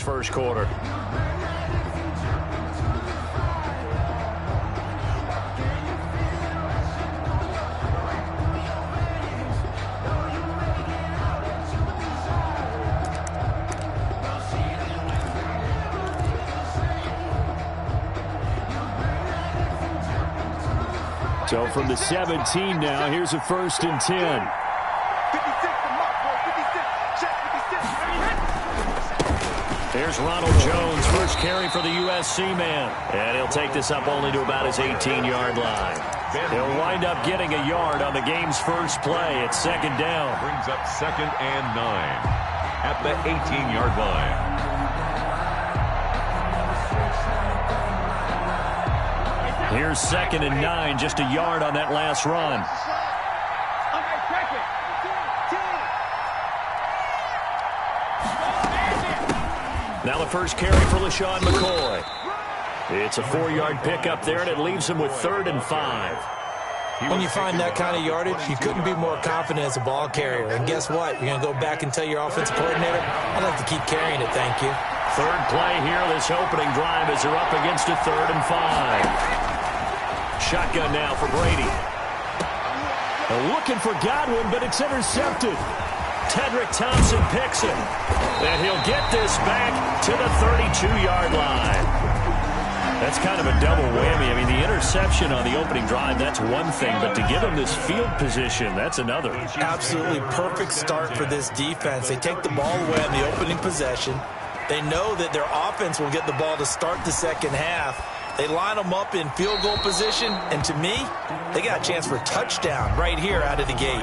first quarter. So from the 17 now, here's a 1st and 10. Here's Ronald Jones, first carry for the USC man. And he'll take this up only to about his 18-yard line. He'll wind up getting a yard on the game's first play. It's 2nd down. Brings up 2nd and 9 at the 18-yard line. Here's 2nd and 9, just a yard on that last run. Now the first carry for LaShawn McCoy. It's a 4-yard pickup there, and it leaves him with 3rd and 5. When you find that kind of yardage, you couldn't be more confident as a ball carrier. And guess what? You're going to go back and tell your offensive coordinator, I'd like to keep carrying it, thank you. Third play here, this opening drive as they're up against a 3rd and 5. Shotgun now for Brady. Looking for Godwin, but it's intercepted. Tedrick Thompson picks it. And he'll get this back to the 32-yard line. That's kind of a double whammy. I mean, the interception on the opening drive, that's one thing. But to give him this field position, that's another. Absolutely perfect start for this defense. They take the ball away on the opening possession. They know that their offense will get the ball to start the second half. They line them up in field goal position, and to me, they got a chance for a touchdown right here out of the gate.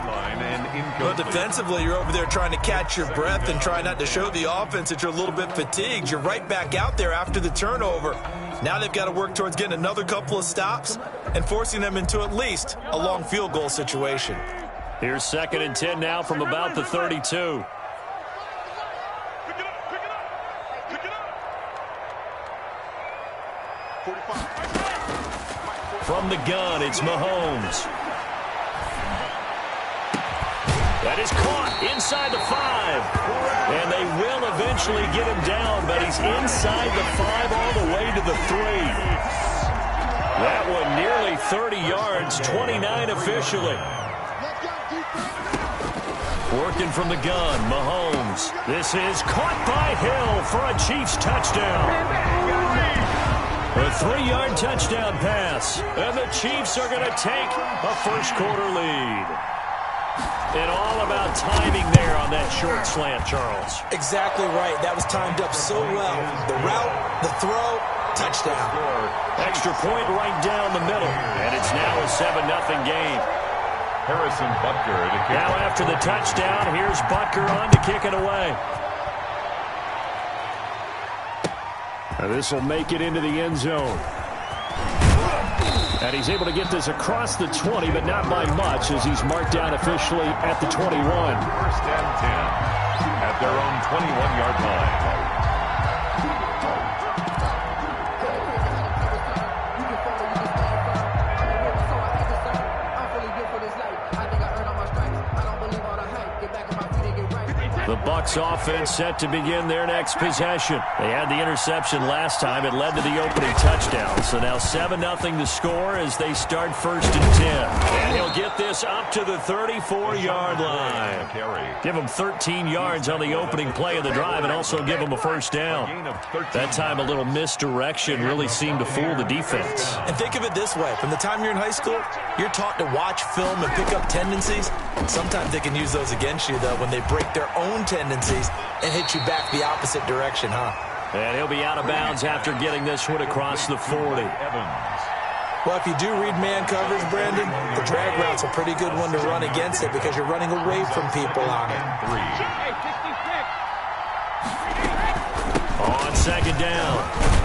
But defensively, you're over there trying to catch your breath and try not to show the offense that you're a little bit fatigued. You're right back out there after the turnover. Now they've got to work towards getting another couple of stops and forcing them into at least a long field goal situation. Here's 2nd and 10 now from about the 32. From the gun, it's Mahomes. That is caught inside the 5. And they will eventually get him down, but he's inside the 5 all the way to the 3. That one nearly 30 yards, 29 officially. Working from the gun, Mahomes. This is caught by Hill for a Chiefs touchdown. A 3-yard touchdown pass. And the Chiefs are going to take a first quarter lead. And all about timing there on that short slant, Charles. Exactly right. That was timed up so well. The route, the throw, touchdown. Extra point right down the middle. And it's now a 7-0 game. Harrison Butker to kick. Now after the touchdown, here's Butker on to kick it away. This will make it into the end zone. And he's able to get this across the 20, but not by much, as he's marked down officially at the 21. 1st and 10 at their own 21-yard line. The Bucs offense set to begin their next possession. They had the interception last time. It led to the opening touchdown. So now 7-0 to score as they start 1st and 10. And he'll get this up to the 34-yard line. Give him 13 yards on the opening play of the drive and also give him a first down. That time a little misdirection really seemed to fool the defense. And think of it this way. From the time you're in high school, you're taught to watch film and pick up tendencies. Sometimes they can use those against you, though, when they break their own tendencies and hit you back the opposite direction, huh? And he'll be out of bounds after getting this one across the 40. Well, if you do read man coverage, Brandon, the drag route's a pretty good one to run against it because you're running away from people on it. On 2nd down,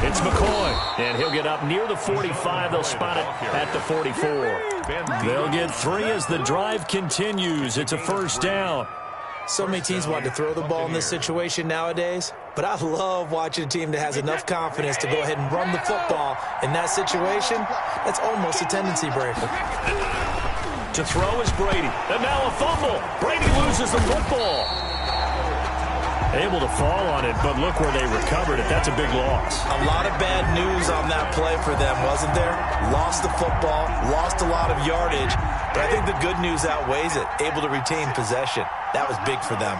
it's McCoy. And he'll get up near the 45. They'll spot it at the 44. They'll get 3 as the drive continues. It's a first down. So many teams want to throw the ball in this situation nowadays, but I love watching a team that has enough confidence to go ahead and run the football. In that situation, that's almost a tendency breaker. To throw is Brady. And now a fumble. Brady loses the football. Able to fall on it, but look where they recovered it. That's a big loss. A lot of bad news on that play for them, wasn't there? Lost the football, lost a lot of yardage, but I think the good news outweighs it. Able to retain possession. That was big for them.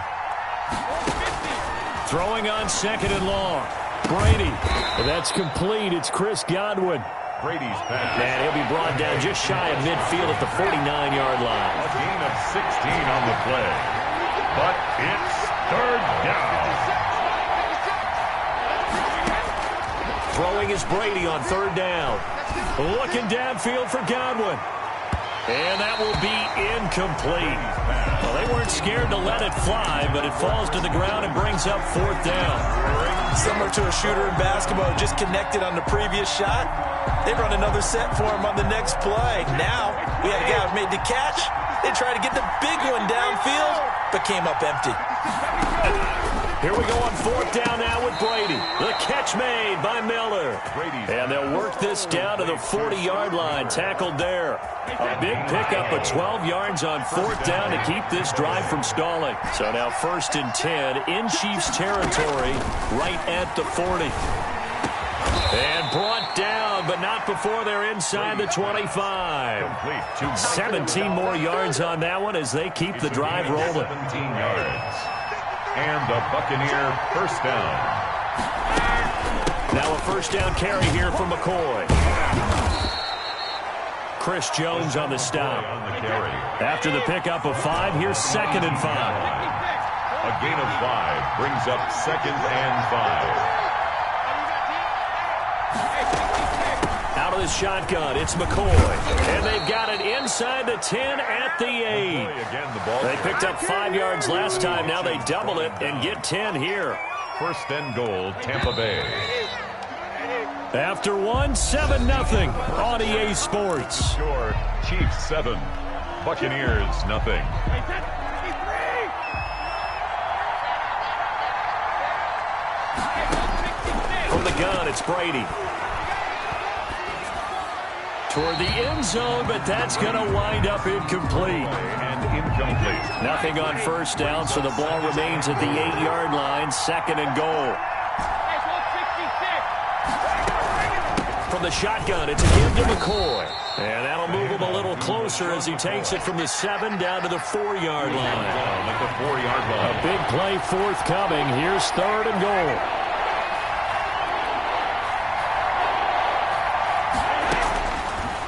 Throwing on 2nd and long. Brady. That's complete. It's Chris Godwin. Brady's pass. And he'll be brought down just shy of midfield at the 49-yard line. A gain of 16 on the play. But it's 3rd down. Throwing is Brady on 3rd down. Looking downfield for Godwin. And that will be incomplete. Well, they weren't scared to let it fly, but it falls to the ground and brings up 4th down. Similar to a shooter in basketball who just connected on the previous shot. They run another set for him on the next play. Now, we had a guy who made the catch. They tried to get the big one downfield, but came up empty. Here we go on 4th down now with Brady. The catch made by Miller. And they'll work this down to the 40-yard line. Tackled there. A big pickup of 12 yards on 4th down to keep this drive from stalling. So now 1st and 10 in Chiefs territory right at the 40. And brought down, but not before they're inside the 25. 17 more yards on that one as they keep the drive rolling. 17 yards. And a Buccaneer 1st down. Now a 1st down carry here for McCoy. Chris Jones on the stop. After the pickup of 5, here's 2nd and 5. A gain of 5 brings up 2nd and 5. Out of the shotgun, it's McCoy. And they've got it inside the 10 at the 8. They picked up 5 yards last time. Now they double it and get 10 here. 1st and goal, Tampa Bay. After 1, 7-0 on EA Sports. Score, Chiefs 7, Buccaneers 0. From the gun, it's Brady. Toward the end zone, but that's going to wind up incomplete. And incomplete. Nothing on 1st down, so the ball remains at the 8-yard line. 2nd and goal. From the shotgun, it's a give to McCoy. And that'll move him a little closer as he takes it from the 7 down to the 4-yard line. At the 4-yard line. A big play forthcoming. Here's 3rd and goal.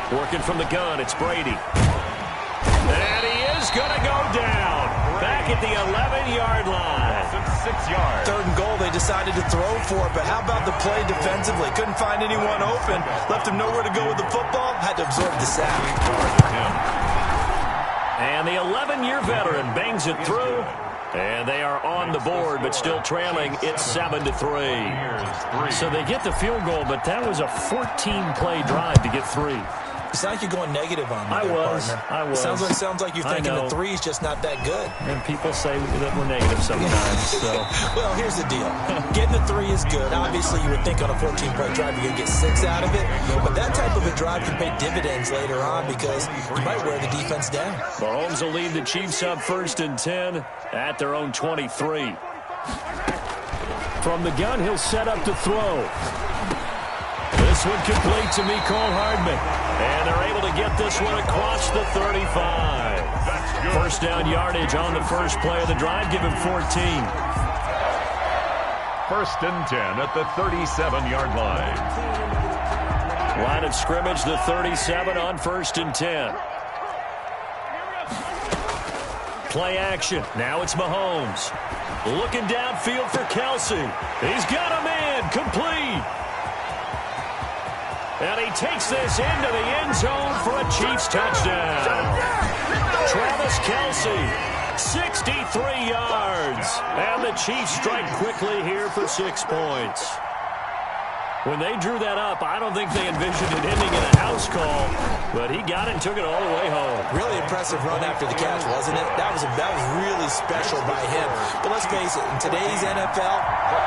Working from the gun, it's Brady. And he is going to go down. Back at the 11-yard line. 6 yards. 3rd and goal, they decided to throw for it, but how about the play defensively? Couldn't find anyone open. Left him nowhere to go with the football. Had to absorb the sack. And the 11-year veteran bangs it through. And they are on the board, but still trailing. It's 7-3. So they get the field goal, but that was a 14-play drive to get 3. It's not like you're going negative on me. I was. Sounds like you're thinking the 3's just not that good. And people say that we're negative sometimes. So. Well, here's the deal. Getting the 3 is good. Obviously, you would think on a 14-play drive you're going to get 6 out of it. But that type of a drive can pay dividends later on because you might wear the defense down. Mahomes will lead the Chiefs up 1st and 10 at their own 23. From the gun, he'll set up to throw. This one complete to Mecole Hardman. And they're able to get this one across the 35. 1st down yardage on the first play of the drive. Give him 14. 1st and 10 at the 37-yard line. Line of scrimmage, the 37 on 1st and 10. Play action. Now it's Mahomes. Looking downfield for Kelsey. He's got a man. Complete. And he takes this into the end zone for a Chiefs touchdown. Travis Kelsey, 63 yards. And the Chiefs strike quickly here for 6 points. When they drew that up, I don't think they envisioned it ending in a house call, but he got it and took it all the way home. Really impressive run after the catch, wasn't it? That was really special by him. But let's face it, in today's NFL,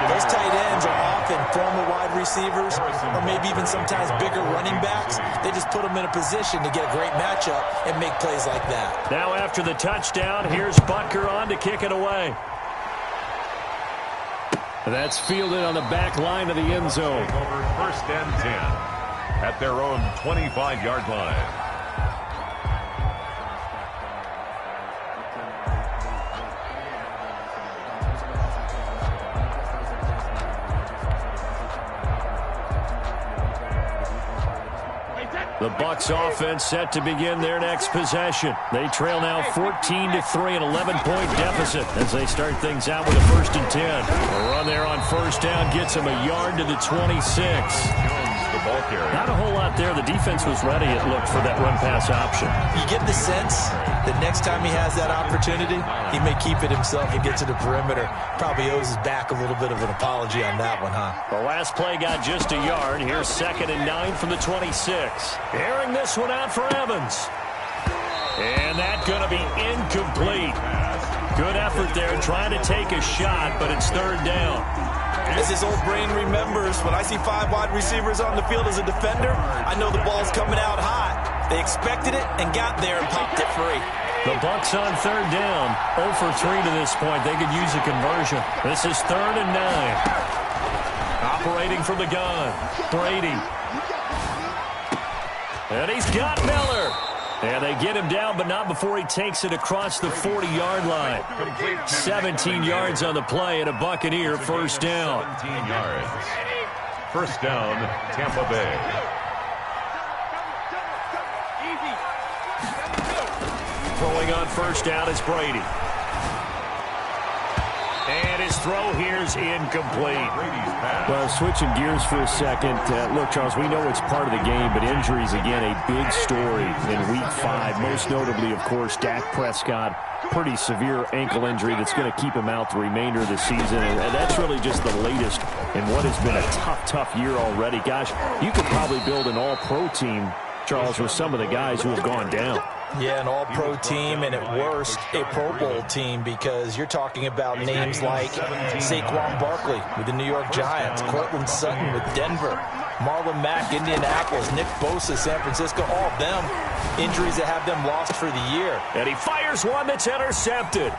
those tight ends are often former wide receivers or maybe even sometimes bigger running backs. They just put them in a position to get a great matchup and make plays like that. Now after the touchdown, here's Butker on to kick it away. That's fielded on the back line of the end zone. Over 1st and 10 at their own 25-yard line. The Bucs offense set to begin their next possession. They trail now 14-3, an 11-point deficit as they start things out with a 1st and 10. A run there on 1st down gets them a yard to the 26. Not a whole lot there. The defense was ready, it looked, for that run-pass option. You get the sense that next time he has that opportunity, he may keep it himself and get to the perimeter. Probably owes his back a little bit of an apology on that one, huh? The last play got just a yard. Here's 2nd and 9 from the 26. Airing this one out for Evans. And that's going to be incomplete. Good effort there trying to take a shot, but it's 3rd down. As his old brain remembers, when I see 5 wide receivers on the field as a defender, I know the ball's coming out hot. They expected it and got there and popped it free. The Bucs on 3rd down. 0 for 3 to this point. They could use a conversion. This is 3rd and 9. Operating from the gun. Brady. And he's got Miller. And they get him down, but not before he takes it across the 40-yard line. 17 yards on the play, and a Buccaneer 1st down. 17 yards. 1st down, Tampa Bay. Throwing on 1st down is Brady. And his throw here's incomplete. Well, switching gears for a second. Look, Charles, we know it's part of the game, but injuries, again, a big story in Week 5. Most notably, of course, Dak Prescott. Pretty severe ankle injury that's going to keep him out the remainder of the season. And that's really just the latest in what has been a tough year already. Gosh, you could probably build an all-pro team, Charles, with some of the guys who have gone down. Yeah, an all-pro team, and at worst, a Pro Bowl team, because you're talking about names like Saquon Barkley with the New York Giants, Cortland Sutton with Denver, Marlon Mack, Indianapolis, Nick Bosa, San Francisco, all of them injuries that have them lost for the year. And he fires one that's intercepted.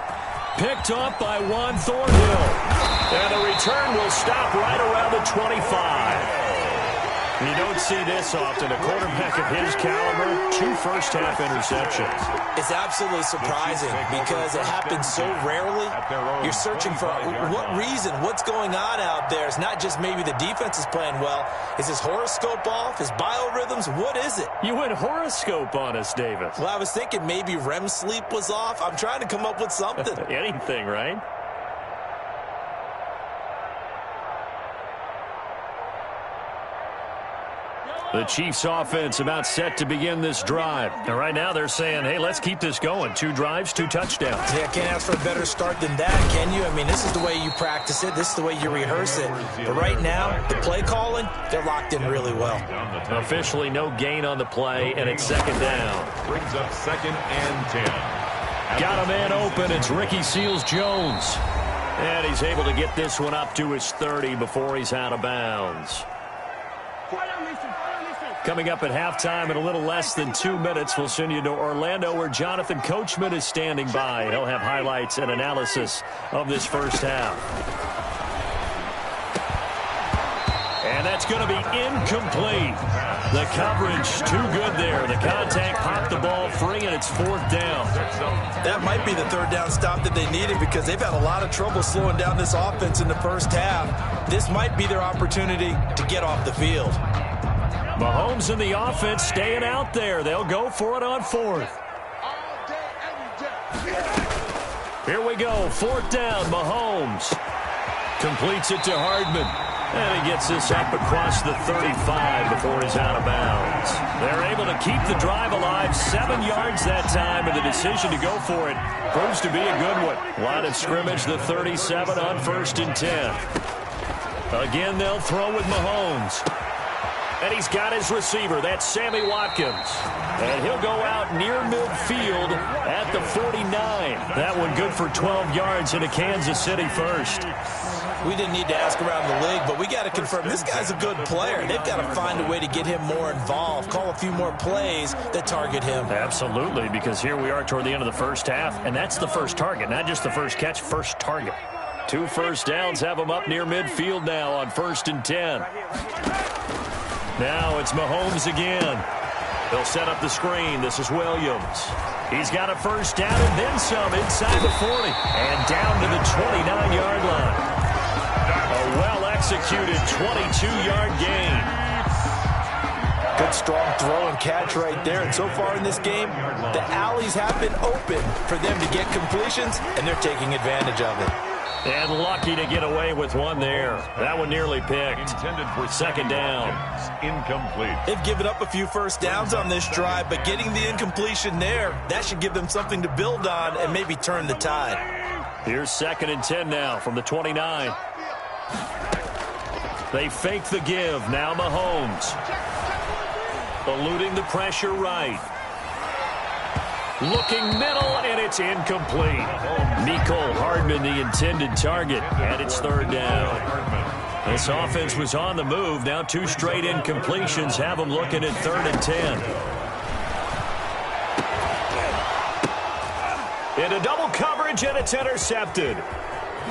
Picked up by Juan Thornhill. And the return will stop right around the 25. You don't see this often. A quarterback of his caliber, 2 first-half interceptions. It's absolutely surprising because it happens so rarely. You're searching for what reason, what's going on out there. It's not just maybe the defense is playing well. Is his horoscope off? His biorhythms? What is it? You went horoscope on us, Davis. Well, I was thinking maybe REM sleep was off. I'm trying to come up with something. Anything, right? The Chiefs offense about set to begin this drive. And right now they're saying, hey, let's keep this going. 2 drives, 2 touchdowns. Yeah, can't ask for a better start than that, can you? I mean, this is the way you practice it. This is the way you rehearse it. But right now, the play calling, they're locked in really well. Officially no gain on the play, and it's 2nd down. Brings up 2nd and 10. Got a man open. It's Ricky Seals-Jones. And he's able to get this one up to his 30 before he's out of bounds. Coming up at halftime in a little less than 2 minutes, we'll send you to Orlando where Jonathan Coachman is standing by. He'll have highlights and analysis of this first half. And that's going to be incomplete. The coverage too good there. The contact popped the ball free, and it's 4th down. That might be the 3rd down stop that they needed because they've had a lot of trouble slowing down this offense in the first half. This might be their opportunity to get off the field. Mahomes and the offense staying out there. They'll go for it on 4th. Here we go. 4th down. Mahomes completes it to Hardman. And he gets this up across the 35 before he's out of bounds. They're able to keep the drive alive. 7 yards that time, and the decision to go for it proves to be a good one. Line of scrimmage, the 37 on 1st and 10. Again, they'll throw with Mahomes. And he's got his receiver. That's Sammy Watkins. And he'll go out near midfield at the 49. That one good for 12 yards into Kansas City first. We didn't need to ask around the league, but we got to confirm this guy's a good player. They've got to find a way to get him more involved, call a few more plays that target him. Absolutely, because here we are toward the end of the first half, and that's the first target, not just the first catch, first target. 2 first downs have them up near midfield now on 1st and 10. Now it's Mahomes again. They'll set up the screen. This is Williams. He's got a first down and then some inside the 40 and down to the 29-yard line. A well-executed 22-yard gain. Good strong throw and catch right there. And so far in this game, the alleys have been open for them to get completions, and they're taking advantage of it. And lucky to get away with one there. That one nearly picked. Intended for 2nd down. Incomplete. They've given up a few first downs on this drive, but getting the incompletion there, that should give them something to build on and maybe turn the tide. Here's 2nd and 10 now from the 29. They fake the give. Now Mahomes. Eluding the pressure right. Looking middle, and it's incomplete. Mecole Hardman, the intended target, and it's 3rd down. This offense was on the move. Now 2 straight incompletions have them looking at 3rd and 10. Into double coverage, and it's intercepted.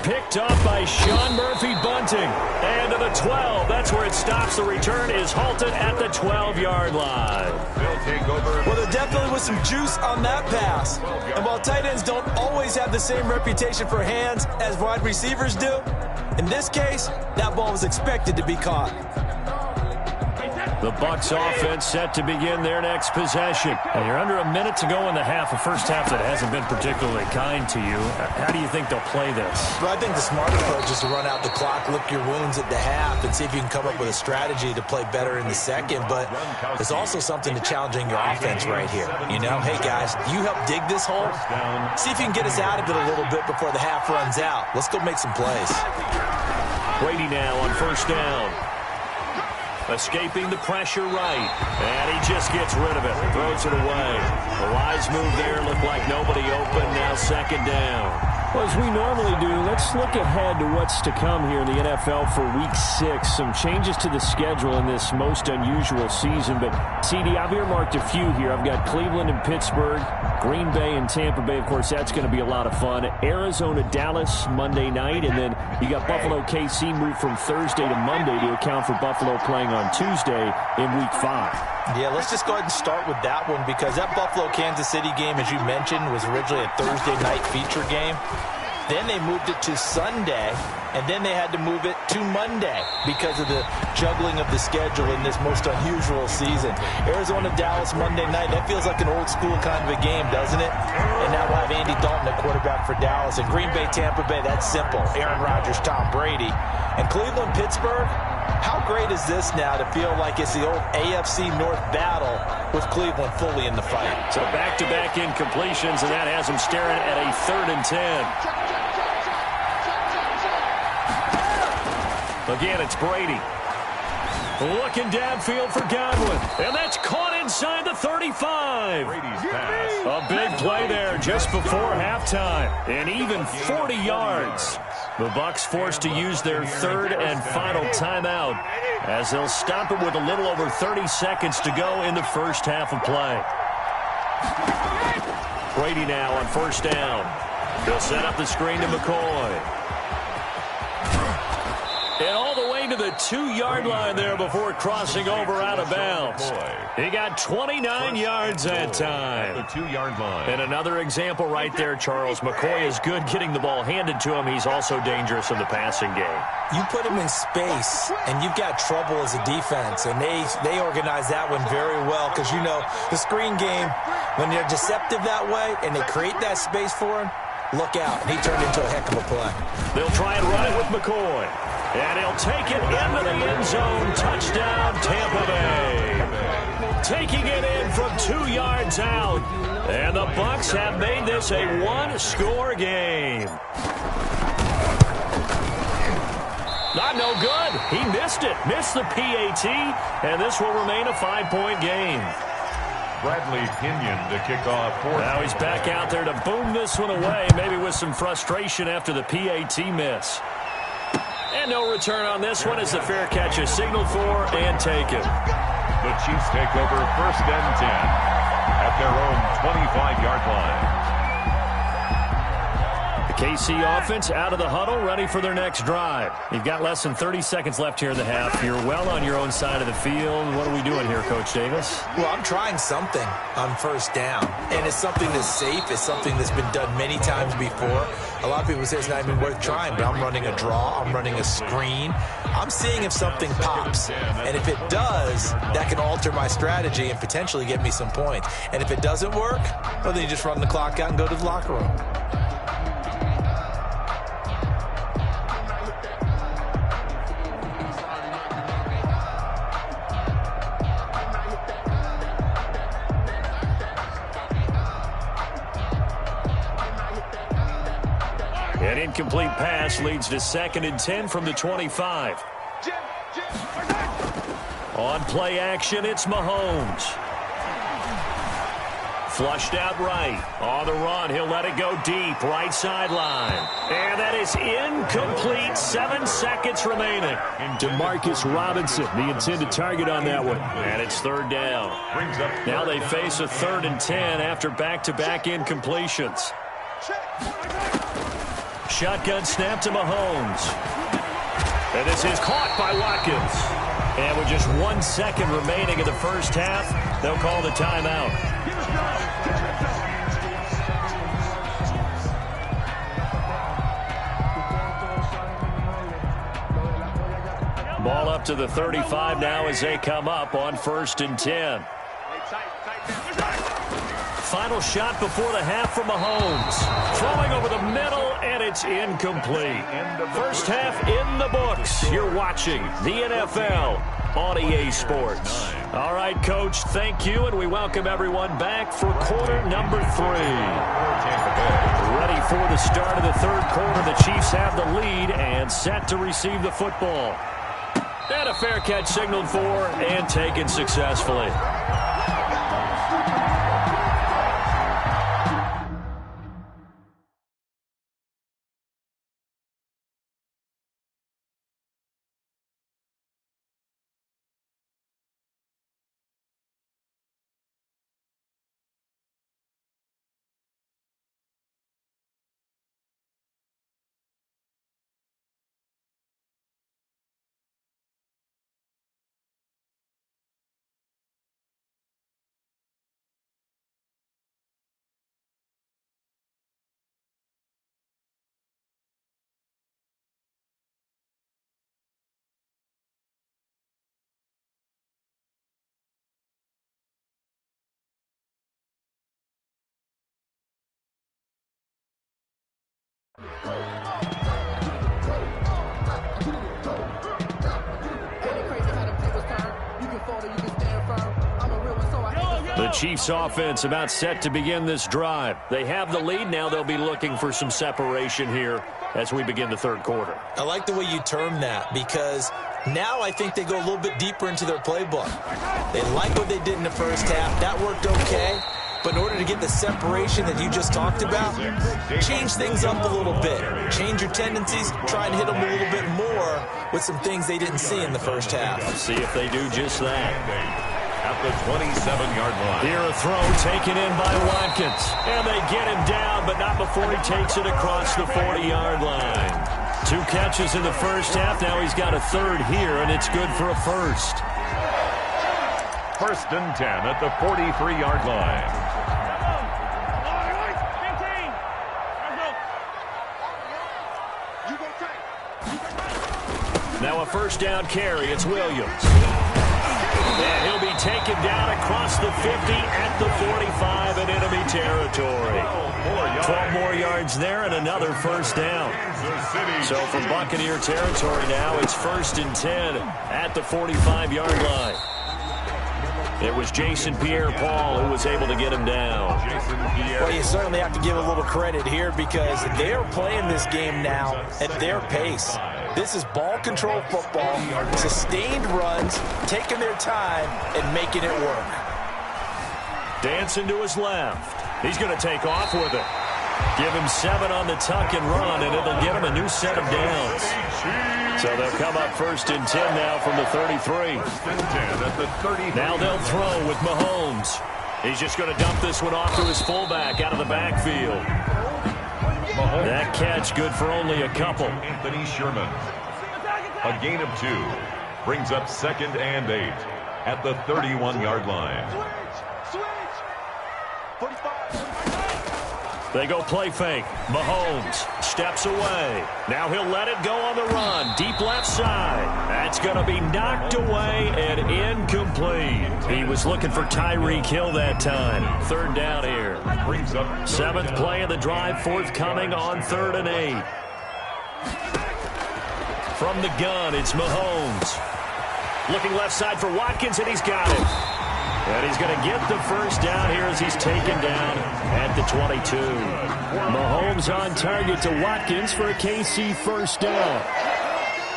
Picked off by Sean Murphy Bunting. And to the 12. That's where it stops. The return is halted at the 12-yard line. They'll take over. Well, there definitely was some juice on that pass. And while tight ends don't always have the same reputation for hands as wide receivers do, in this case, that ball was expected to be caught. The Bucs offense set to begin their next possession. And you're under a minute to go in the half, a first half that hasn't been particularly kind to you. How do you think they'll play this? Well, I think the smart approach is to run out the clock, lick your wounds at the half, and see if you can come up with a strategy to play better in the second. But there's also something to challenging your offense right here. You know, hey, guys, you help dig this hole. See if you can get us out of it a little bit before the half runs out. Let's go make some plays. Brady now on 1st down. Escaping the pressure right. And he just gets rid of it. Throws it away. A wise move there. Looked like nobody open. Now 2nd down. Well, as we normally do, let's look ahead to what's to come here in the NFL for Week 6. Some changes to the schedule in this most unusual season. But, CD, I've earmarked a few here. I've got Cleveland and Pittsburgh, Green Bay and Tampa Bay. Of course, that's going to be a lot of fun. Arizona, Dallas, Monday night. And then you got Buffalo, KC moved from Thursday to Monday to account for Buffalo playing on Tuesday in Week 5. Yeah, let's just go ahead and start with that one because that Buffalo-Kansas City game, as you mentioned, was originally a Thursday night feature game. Then they moved it to Sunday, and then they had to move it to Monday because of the juggling of the schedule in this most unusual season. Arizona-Dallas Monday night, that feels like an old-school kind of a game, doesn't it? And now we'll have Andy Dalton at quarterback for Dallas. And Green Bay-Tampa Bay, that's simple. Aaron Rodgers, Tom Brady. And Cleveland-Pittsburgh, how great is this now to feel like it's the old AFC North battle with Cleveland fully in the fight? So back-to-back incompletions, and that has them staring at a 3rd and 10. Again, it's Brady. Looking downfield for Godwin. And that's caught inside the 35. Brady's pass. A big play there just before halftime. And even 40 yards. The Bucs forced to use their 3rd and final timeout as they'll stop it with a little over 30 seconds to go in the first half of play. Brady now on 1st down. They'll set up the screen to McCoy. And all the way to the 2-yard line there before crossing over out of bounds. He got 29 yards that time. The 2-yard line. And another example right there, Charles. McCoy is good getting the ball handed to him. He's also dangerous in the passing game. You put him in space, and you've got trouble as a defense. And they organize that one very well because, you know, the screen game, when they're deceptive that way and they create that space for him, look out. He turned into a heck of a play. They'll try and run it with McCoy. And he'll take it into the end zone. Touchdown, Tampa Bay. Taking it in from 2 yards out. And the Bucs have made this a 1-score game. Not no good. He missed it. Missed the PAT. And this will remain a 5-point game. Bradley Pinion to kick off. Now he's back out there to boom this one away, maybe with some frustration after the PAT miss. And no return on this one as the fair catch is signaled for and taken. The Chiefs take over 1st and 10 at their own 25-yard line. The KC offense out of the huddle, ready for their next drive. You've got less than 30 seconds left here in the half. You're well on your own side of the field. What are we doing here, Coach Davis? Well, I'm trying something on first down, and it's something that's safe. It's something that's been done many times before. A lot of people say it's not even worth trying, but I'm running a draw. I'm running a screen. I'm seeing if something pops, and if it does, that can alter my strategy and potentially get me some points. And if it doesn't work, well, then you just run the clock out and go to the locker room. An incomplete pass leads to 2nd and 10 from the 25. On play action, it's Mahomes. Flushed out right. On the run, he'll let it go deep. Right sideline. And that is incomplete. 7 seconds remaining. Demarcus Robinson, the intended target on that one. And it's 3rd down. Now they face a 3rd and 10 after back-to-back incompletions. Shotgun snap to Mahomes. And this is caught by Watkins. And with just 1 second remaining in the first half, they'll call the timeout. Ball up to the 35 now as they come up on 1st and 10. Final shot before the half from Mahomes. Throwing over the middle, and it's incomplete. First half in the books. You're watching the NFL on EA Sports. All right, Coach, thank you, and we welcome everyone back for quarter number 3. Ready for the start of the 3rd quarter. The Chiefs have the lead and set to receive the football. And a fair catch signaled for and taken successfully. The Chiefs offense about set to begin this drive. They have the lead. Now they'll be looking for some separation here as we begin the 3rd quarter. I like the way you term that, because now I think they go a little bit deeper into their playbook. They like what they did in the first half. That worked okay. But in order to get the separation that you just talked about, change things up a little bit. Change your tendencies. Try and hit them a little bit more with some things they didn't see in the first half. Let's see if they do just that. At the 27-yard line. Here a throw taken in by Watkins. And they get him down, but not before he takes it across the 40-yard line. 2 catches in the first half. Now he's got a 3rd here, and it's good for a 1st. 1st and 10 at the 43-yard line. Now a 1st down carry. It's Williams. And he'll be taken down across the 50 at the 45 in enemy territory. 12 more yards there and another 1st down. So from Buccaneer territory now, it's 1st and 10 at the 45-yard line. It was Jason Pierre-Paul who was able to get him down. Well, you certainly have to give a little credit here because they're playing this game now at their pace. This is ball control football, sustained runs, taking their time and making it work. Dancing to his left. He's going to take off with it. Give him 7 on the tuck and run, and it'll get him a new set of downs. So they'll come up 1st and 10 now from the 33. Now they'll throw with Mahomes. He's just going to dump this one off to his fullback out of the backfield. Mahomes. That catch good for only a couple. Anthony Sherman. A gain of 2 brings up 2nd and 8 at the 31-yard line. They go play fake. Mahomes steps away. Now he'll let it go on the run. Deep left side. That's going to be knocked away and incomplete. He was looking for Tyreek Hill that time. 3rd down here. 7th play of the drive forthcoming on 3rd and 8. From the gun, it's Mahomes. Looking left side for Watkins, and he's got it. And he's going to get the first down here as he's taken down at the 22. Mahomes on target to Watkins for a KC first down.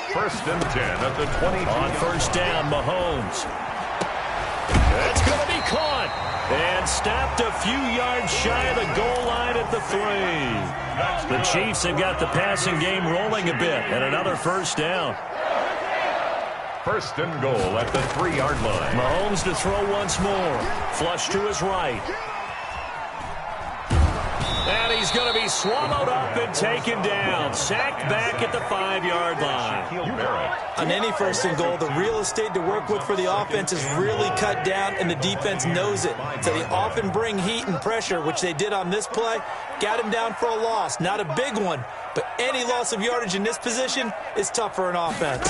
1st and 10 at the 20. On first down, Mahomes. That's going to be caught. And stopped a few yards shy of the goal line at the 3. The Chiefs have got the passing game rolling a bit. And another first down. 1st and goal at the 3-yard line. Mahomes to throw once more. Flush to his right. And he's going to be swallowed up and taken down. Sacked back at the 5-yard line. On any 1st and goal, the real estate to work with for the offense is really cut down, and the defense knows it. So they often bring heat and pressure, which they did on this play. Got him down for a loss. Not a big one, but any loss of yardage in this position is tough for an offense.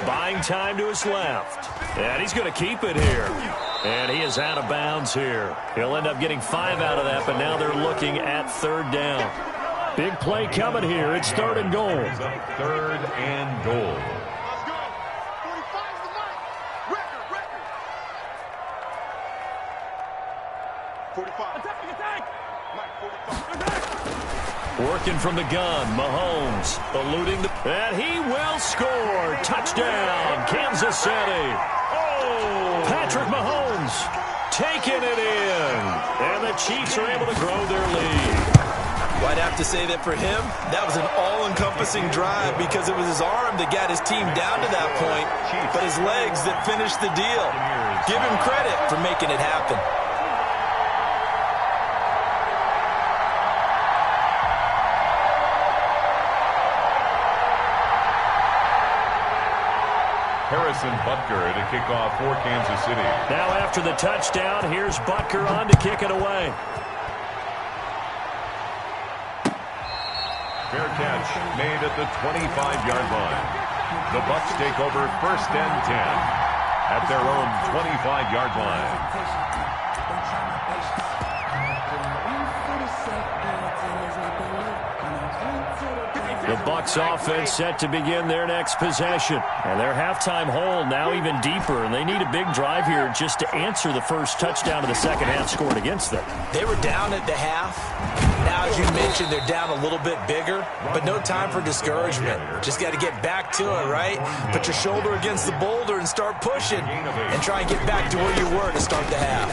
Buying time to his left. And he's going to keep it here. And he is out of bounds here. He'll end up getting 5 out of that, but now they're looking at 3rd down. Big play coming here. It's 3rd and goal. 3rd and goal. Working from the gun, Mahomes eluding the... And he will score. Touchdown, Kansas City. Oh, Patrick Mahomes taking it in. And the Chiefs are able to grow their lead. Well, I'd have to say that for him, that was an all-encompassing drive because it was his arm that got his team down to that point, but his legs that finished the deal. Give him credit for making it happen. Harrison Butker to kick off for Kansas City. Now after the touchdown, here's Butker on to kick it away. Fair catch made at the 25-yard line. The Bucs take over 1st and 10 at their own 25-yard line. The Bucs offense set to begin their next possession. And their halftime hole now even deeper. And they need a big drive here just to answer the first touchdown of the second half scored against them. They were down at the half. Now, as you mentioned, they're down a little bit bigger, but no time for discouragement. Just got to get back to it, right? Put your shoulder against the boulder and start pushing and try and get back to where you were to start the half.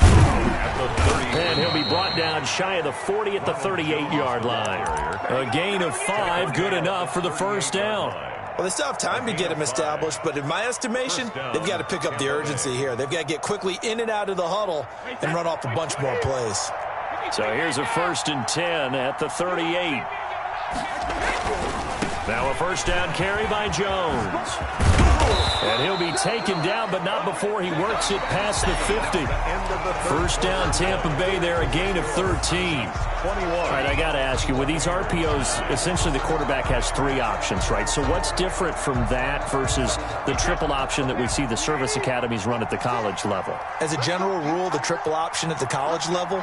And he'll be brought down shy of the 40 at the 38-yard line. A gain of 5, good enough for the first down. Well, they still have time to get him established, but in my estimation, they've got to pick up the urgency here. They've got to get quickly in and out of the huddle and run off a bunch more plays. So here's a 1st and 10 at the 38. Now a first down carry by Jones. And he'll be taken down, but not before he works it past the 50. First down, Tampa Bay there, a gain of 13. All right, I got to ask you, with these RPOs, essentially the quarterback has 3 options, right? So what's different from that versus the triple option that we see the service academies run at the college level? As a general rule, the triple option at the college level,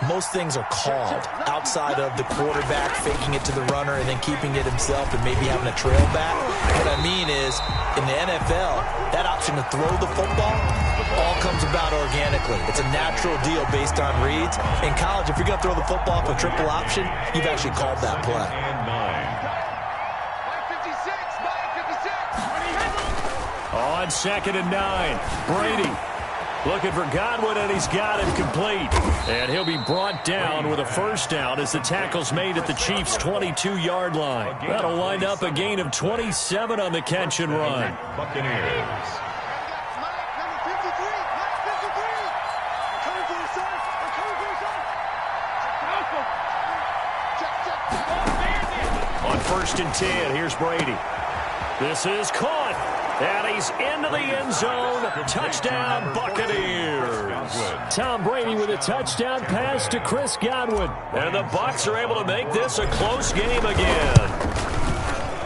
most things are called outside of the quarterback faking it to the runner and then keeping it himself and maybe having a trail back. What I mean is, in the NFL, that option to throw the football all comes about organically. It's a natural deal based on reads. In college, if you're going to throw the football for triple option, you've actually called that play. On 2nd and 9, Brady looking for Godwin, and he's got him complete. And he'll be brought down with a first down as the tackle's made at the Chiefs' 22-yard line. That'll wind up a gain of 27 on the catch and run. Buccaneers. first and 10. Here's Brady. This is caught. And he's into the end zone. Touchdown, Buccaneers. Tom Brady with a touchdown pass to Chris Godwin. And the Bucs are able to make this a close game again.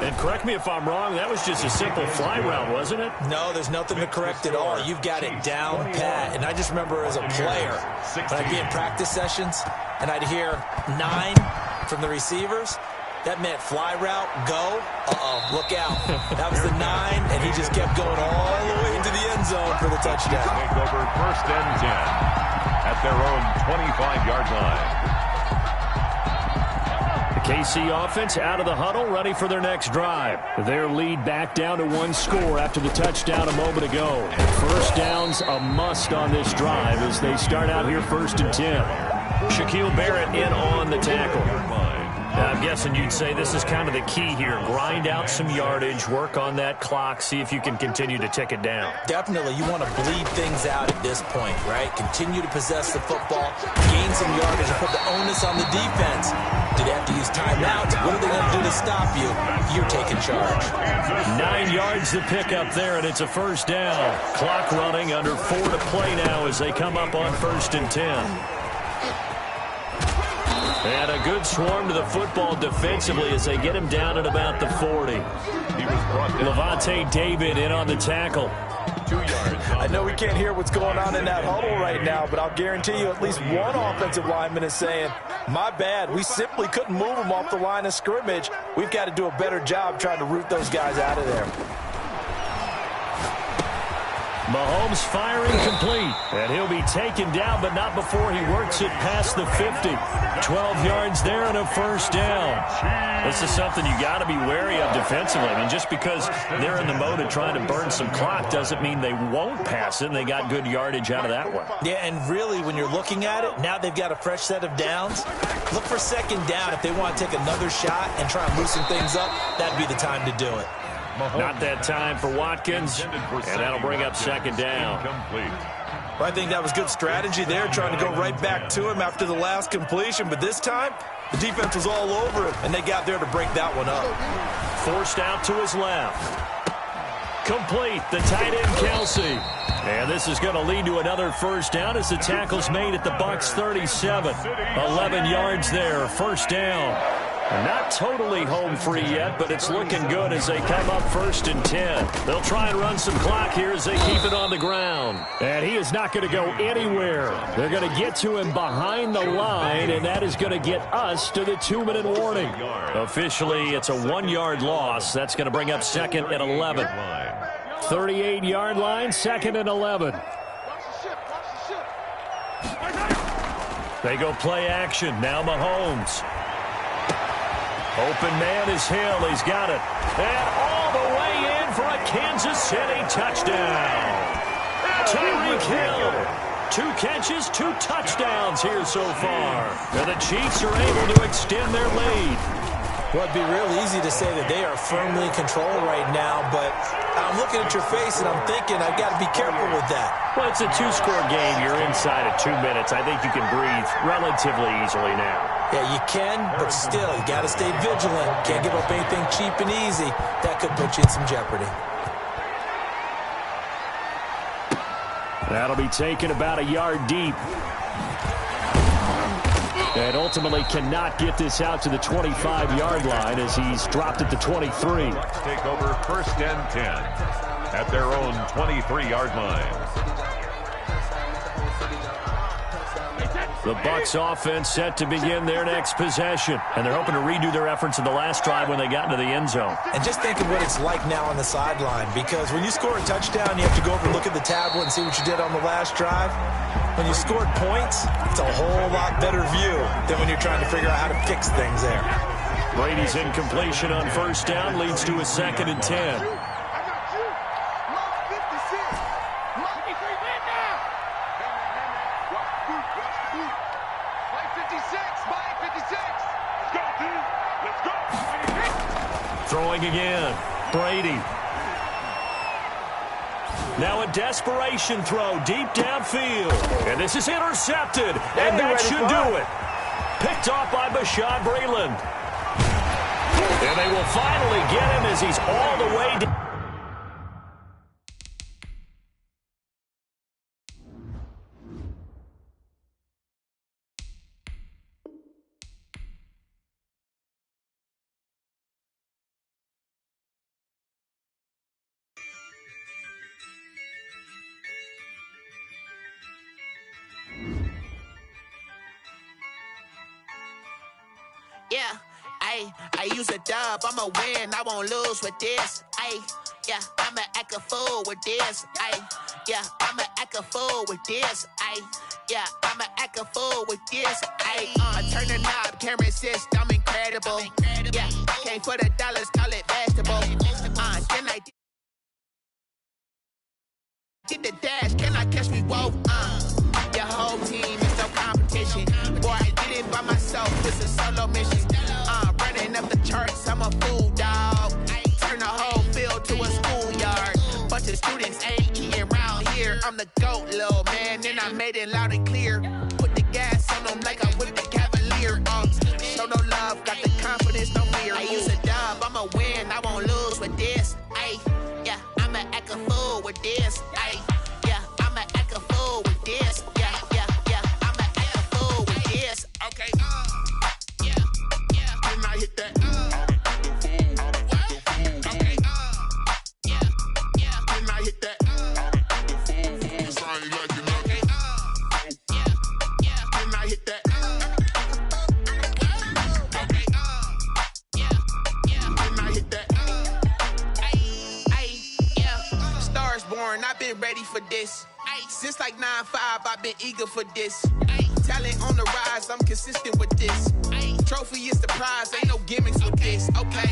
And correct me if I'm wrong, that was just a simple fly route, wasn't it? No, there's nothing to correct at all. You've got it down pat. And I just remember as a player, when I'd be in practice sessions, and I'd hear 9 from the receivers, that meant fly route, go, look out. That was the 9, and he just kept going all the way into the end zone for the touchdown. Take over first and 10 at their own 25-yard line. The KC offense out of the huddle, ready for their next drive. Their lead back down to 1 score after the touchdown a moment ago. First down's a must on this drive as they start out here first and 10. Shaquille Barrett in on the tackle. I'm guessing you'd say this is kind of the key here. Grind out some yardage, work on that clock, see if you can continue to tick it down. Definitely, you want to bleed things out at this point, right? Continue to possess the football, gain some yardage, and put the onus on the defense. Do they have to use timeouts? What are they going to do to stop you? You're taking charge. 9 yards to pick up there, and it's a first down. Clock running, under 4 to play now as they come up on first and 10. And a good swarm to the football defensively as they get him down at about the 40. Levante David in on the tackle. 2 yards. I know we can't hear what's going on in that huddle right now, but I'll guarantee you at least one offensive lineman is saying, my bad, we simply couldn't move them off the line of scrimmage. We've got to do a better job trying to root those guys out of there. Mahomes firing complete, and he'll be taken down, but not before he works it past the 50. 12 yards there and a first down. This is something you got to be wary of defensively. I mean, just because they're in the mode of trying to burn some clock doesn't mean they won't pass it, and they got good yardage out of that one. Yeah, and really, when you're looking at it, now they've got a fresh set of downs. Look for second down. If they want to take another shot and try and loosen things up, that'd be the time to do it. Not that time for Watkins, and that'll bring up second down. Well, I think that was good strategy there, trying to go right back to him after the last completion. But this time, the defense was all over him, and they got there to break that one up. Forced out to his left. Complete, the tight end, Kelsey. And this is going to lead to another first down as the tackle's made at the Bucs 37. 11 yards there, first down. Not totally home free yet, but it's looking good as they come up first and 10. They'll try and run some clock here as they keep it on the ground. And he is not going to go anywhere. They're going to get to him behind the line, and that is going to get us to the 2-minute warning. Officially, it's a 1-yard loss. That's going to bring up second and 11. 38-yard line, second and 11. They go play action. Now Mahomes. Open man is Hill. He's got it. And all the way in for a Kansas City touchdown. Tyreek Hill. 2 catches, 2 touchdowns here so far. And the Chiefs are able to extend their lead. Well, it'd be real easy to say that they are firmly in control right now, but I'm looking at your face and I'm thinking I've got to be careful with that. Well, it's a 2-score game. You're inside of 2 minutes. I think you can breathe relatively easily now. Yeah, you can, but still, you got to stay vigilant. Can't give up anything cheap and easy. That could put you in some jeopardy. That'll be taken about a yard deep. And ultimately cannot get this out to the 25-yard line as he's dropped at the 23. Bucs take over first and 10 at their own 23-yard line. The Bucs offense set to begin their next possession. And they're hoping to redo their efforts in the last drive when they got into the end zone. And just think of what it's like now on the sideline, because when you score a touchdown, you have to go over and look at the tablet and see what you did on the last drive. When you scored points, it's a whole lot better view than when you're trying to figure out how to fix things there. Brady's incompletion on first down leads to a second and 10. Throwing again, Brady. Now a desperation throw deep downfield. And this is intercepted, and that should do it. Picked off by Bashaud Breeland. And they will finally get him as he's all the way down. Yeah, I use a dub, I'ma win, I won't lose with this. Yeah, I'ma act a fool with this. Yeah, I'ma act a fool with this. Yeah, I'ma act a fool with this. Turn the knob, camera assist, I'm incredible. Yeah, came for the dollars, call it vegetable. Then I did the dash, can I catch me? Whoa, your whole team is no competition. Boy, I did it by myself, it's a solo mission. Running up the charts, I'm a fool, dog. Turn the whole field to a schoolyard. Bunch of students ain't eating around here. I'm the GOAT, little man, and I made it loud and clear. Put the gas on them like I whipped the Cavalier. Show no love, got the confidence, no fear. I use a dub, I'ma win, I won't lose with this. Yeah, I'ma act a fool with this. Yeah, I'ma act a fool with this. Yeah, I'ma act a fool with this. Okay, yeah, can I hit that? Okay, yeah, can I hit that? Cause I ain't like it. Okay, yeah, can I hit that? Okay, yeah, can I hit that? Yeah, Stars born, I've been ready for this. Since like 9-5, I've been eager for this. Talent on the rise, I'm consistent with this. Trophy is the prize, ain't no gimmicks with this. Okay,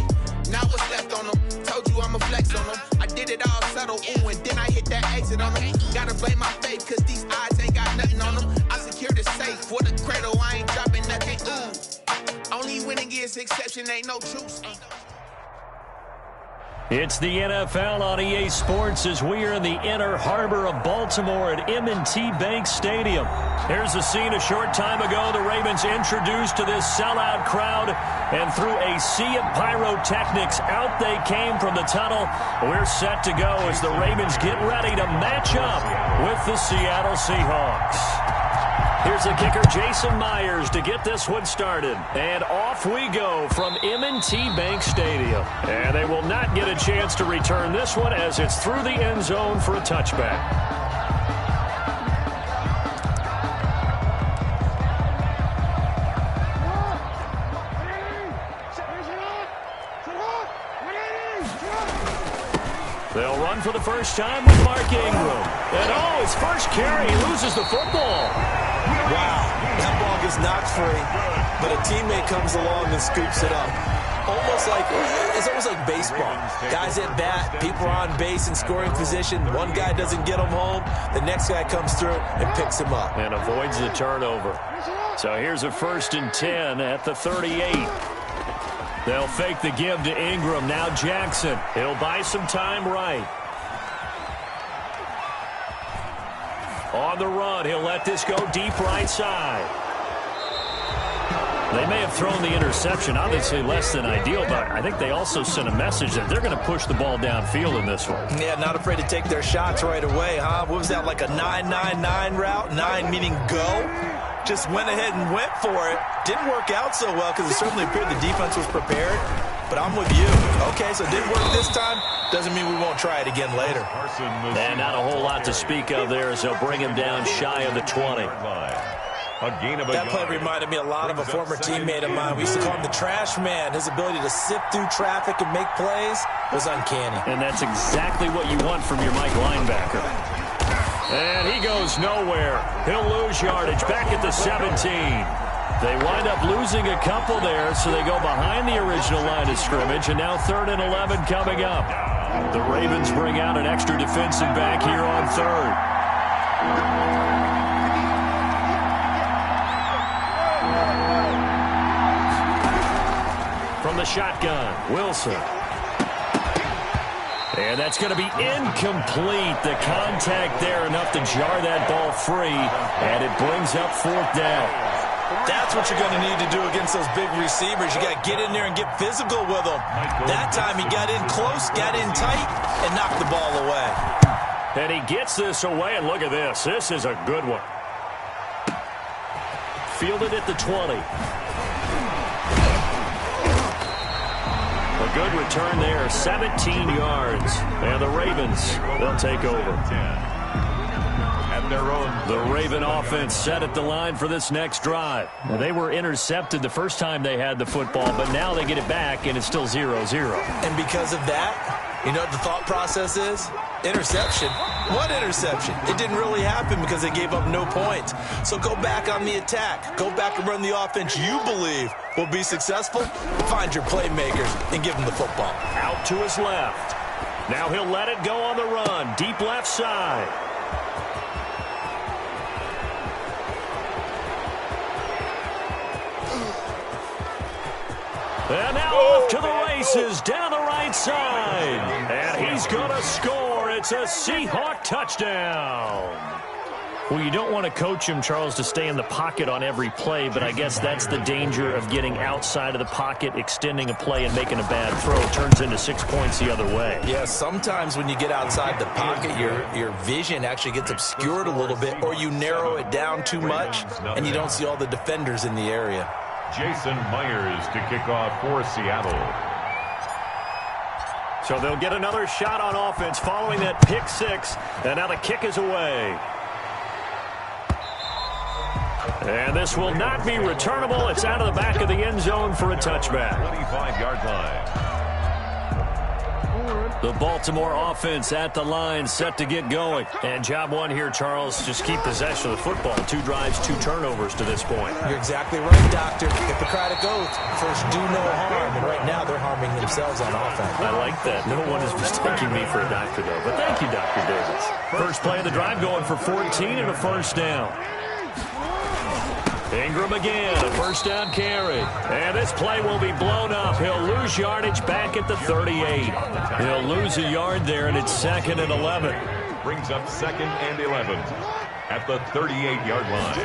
now what's left on them? Told you I'ma flex on them. I did it all subtle, ooh, and then I hit that exit on them. Gotta blame my faith, cause these odds ain't got nothing on them. I secure the safe for the cradle, I ain't dropping nothing, ooh. Only winning is exception, ain't no truce. It's the NFL on EA Sports as we are in the inner harbor of Baltimore at M&T Bank Stadium. Here's a scene a short time ago. The Ravens introduced to this sellout crowd, and through a sea of pyrotechnics, out they came from the tunnel. We're set to go as the Ravens get ready to match up with the Seattle Seahawks. Here's the kicker, Jason Myers, to get this one started. And off we go from M&T Bank Stadium. And they will not get a chance to return this one as it's through the end zone for a touchback. They'll run for the first time with Mark Ingram. And his first carry, he loses the football. Wow, that ball gets knocked free, but a teammate comes along and scoops it up. It's almost like baseball. Guys at bat, people are on base in scoring position. One guy doesn't get him home, the next guy comes through and picks him up. And avoids the turnover. So here's a 1st and 10 at the 38. They'll fake the give to Ingram. Now Jackson. He'll buy some time right. On the run, he'll let this go deep right side. They may have thrown the interception, obviously less than ideal, but I think they also sent a message that they're going to push the ball downfield in this one. Yeah, not afraid to take their shots right away, huh? What was that, like a 9-9-9 route? 9 meaning go? Just went ahead and went for it. Didn't work out so well because it certainly appeared the defense was prepared. But I'm with you. Okay, so it didn't work this time. Doesn't mean we won't try it again later. And not a whole lot to speak of there as they'll bring him down shy of the 20. That play reminded me a lot of a former teammate of mine. We used to call him the trash man. His ability to sift through traffic and make plays was uncanny. And that's exactly what you want from your Mike linebacker. And he goes nowhere. He'll lose yardage back at the 17. They wind up losing a couple there, so they go behind the original line of scrimmage, and now 3rd and 11 coming up. The Ravens bring out an extra defensive back here on 3rd. From the shotgun, Wilson. And that's going to be incomplete. The contact there enough to jar that ball free, and it brings up 4th down. That's what you're going to need to do against those big receivers. You got to get in there and get physical with them. That time he got in close, got in tight, and knocked the ball away. And he gets this away, and look at this. This is a good one. Fielded at the 20. A good return there, 17 yards. And the Ravens, they'll take over. The Raven offense set at the line for this next drive. Now, they were intercepted the first time they had the football, but now they get it back, and it's still 0-0. And because of that, you know what the thought process is? Interception. What interception? It didn't really happen because they gave up no points. So go back on the attack. Go back and run the offense you believe will be successful. Find your playmakers and give them the football. Out to his left. Now he'll let it go on the run. Deep left side. And now off to the races, down the right side. And he's going to score. It's a Seahawk touchdown. Well, you don't want to coach him, Charles, to stay in the pocket on every play, but I guess that's the danger of getting outside of the pocket, extending a play, and making a bad throw. It turns into 6 points the other way. Yeah, sometimes when you get outside the pocket, your vision actually gets obscured a little bit, or you narrow it down too much, and you don't see all the defenders in the area. Jason Myers to kick off for Seattle. So they'll get another shot on offense following that pick six. And now the kick is away. And this will not be returnable. It's out of the back of the end zone for a touchback. 25-yard line. The Baltimore offense at the line, set to get going. And job one here, Charles, just keep possession of the football. 2 drives, 2 turnovers to this point. You're exactly right, Doctor. Hippocratic oath. First, do no harm. And right now, they're harming themselves on offense. I like that. No one is mistaking me for a doctor, though. But thank you, Dr. Davis. First play of the drive going for 14 and a first down. Ingram again, a first down carry. And this play will be blown up. He'll lose yardage back at the 38. He'll lose a yard there, and it's 2nd and 11. Brings up 2nd and 11 at the 38-yard line.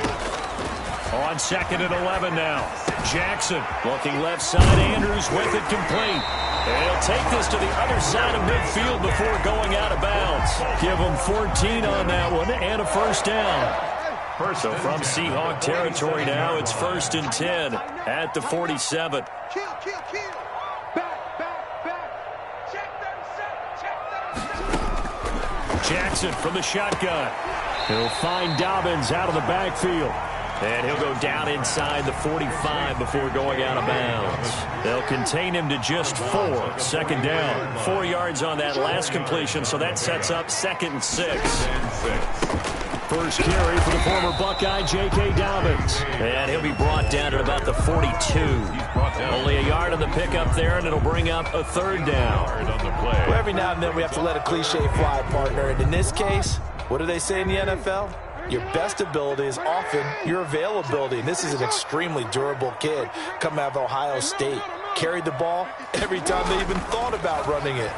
On 2nd and 11 now. Jackson looking left side. Andrews with it complete. And he'll take this to the other side of midfield before going out of bounds. Give him 14 on that one and a first down. So from Seahawk territory now, it's 1st and 10 at the 47. Jackson from the shotgun. He'll find Dobbins out of the backfield. And he'll go down inside the 45 before going out of bounds. They'll contain him to just 4. 2nd down. 4 yards on that last completion, so that sets up 2nd and 6. First carry for the former Buckeye, J.K. Dobbins. And he'll be brought down at about the 42. Only a yard on the pickup there, and it'll bring up a 3rd down. Well, every now and then we have to let a cliche fly, partner. And in this case, what do they say in the NFL? Your best ability is often your availability. And this is an extremely durable kid coming out of Ohio State. Carried the ball every time they even thought about running it.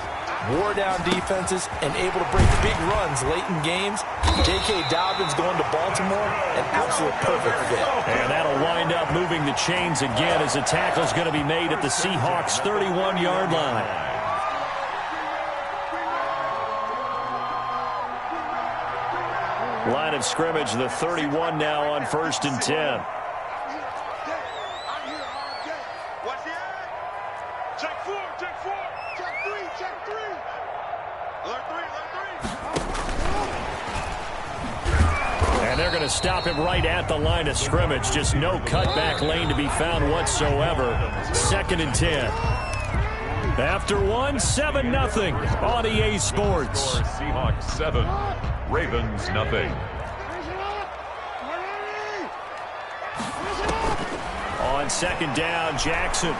Wore down defenses and able to break big runs late in games. J.K. Dobbins going to Baltimore, an absolute perfect fit. And that'll wind up moving the chains again as the tackle's going to be made at the Seahawks' 31-yard line. Line of scrimmage, the 31 now on 1st and 10. And they're going to stop him right at the line of scrimmage. Just no cutback lane to be found whatsoever. 2nd and 10. After one, 7-0 on EA Sports. Seahawks 7, Ravens nothing. On 2nd down, Jackson.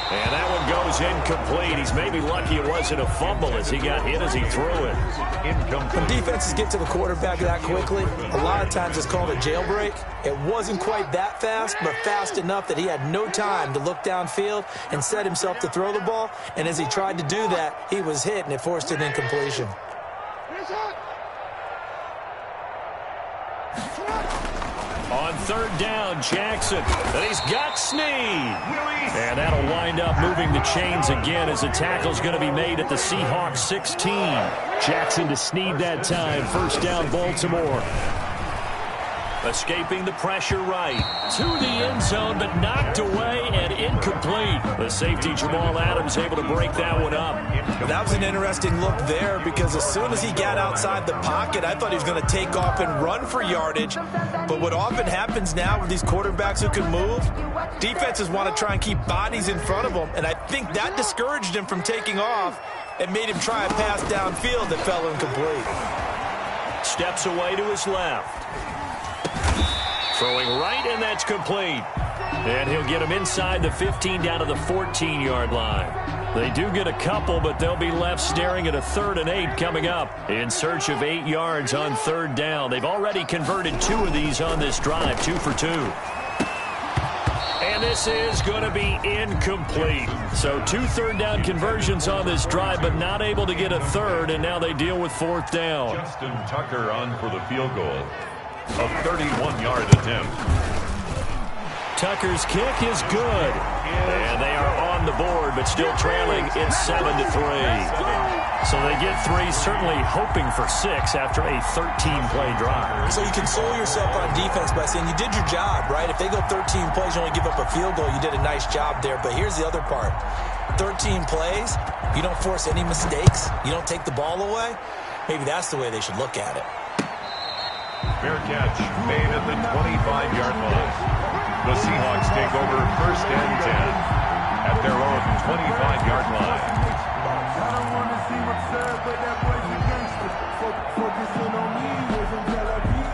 And that one goes incomplete. He's maybe lucky it wasn't a fumble as he got hit as he threw it. When defenses get to the quarterback that quickly, a lot of times it's called a jailbreak. It wasn't quite that fast, but fast enough that he had no time to look downfield and set himself to throw the ball. And as he tried to do that, he was hit, and it forced an incompletion. On third down. Jackson, and he's got Snead. And that'll wind up moving the chains again as a tackle's going to be made at the Seahawks 16. Jackson to Snead that time. First down, Baltimore. Escaping the pressure right to the end zone, but knocked away and incomplete. The safety, Jamal Adams, able to break that one up. That was an interesting look there because as soon as he got outside the pocket, I thought he was going to take off and run for yardage. But what often happens now with these quarterbacks who can move, defenses want to try and keep bodies in front of them, and I think that discouraged him from taking off and made him try a pass downfield that fell incomplete. Steps away to his left. Throwing right, and that's complete. And he'll get him inside the 15 down to the 14-yard line. They do get a couple, but they'll be left staring at a 3rd and 8 coming up in search of 8 yards on 3rd down. They've already converted 2 of these on this drive, 2 for 2. And this is going to be incomplete. So 2 third down conversions on this drive, but not able to get a 3rd, and now they deal with 4th down. Justin Tucker on for the field goal. A 31-yard attempt. Tucker's kick is good. And they are on the board, but still trailing. It's 7-3. So they get 3, certainly hoping for 6 after a 13-play drive. So you console yourself on defense by saying you did your job, right? If they go 13 plays, you only give up a field goal, you did a nice job there. But here's the other part. 13 plays, you don't force any mistakes, you don't take the ball away. Maybe that's the way they should look at it. Fair catch made at the 25-yard line. The Seahawks take over 1st and 10 at their own 25-yard line. I don't want to see what's up, but that boy's a gangster. Focusing on me, we're from Tel Aviv.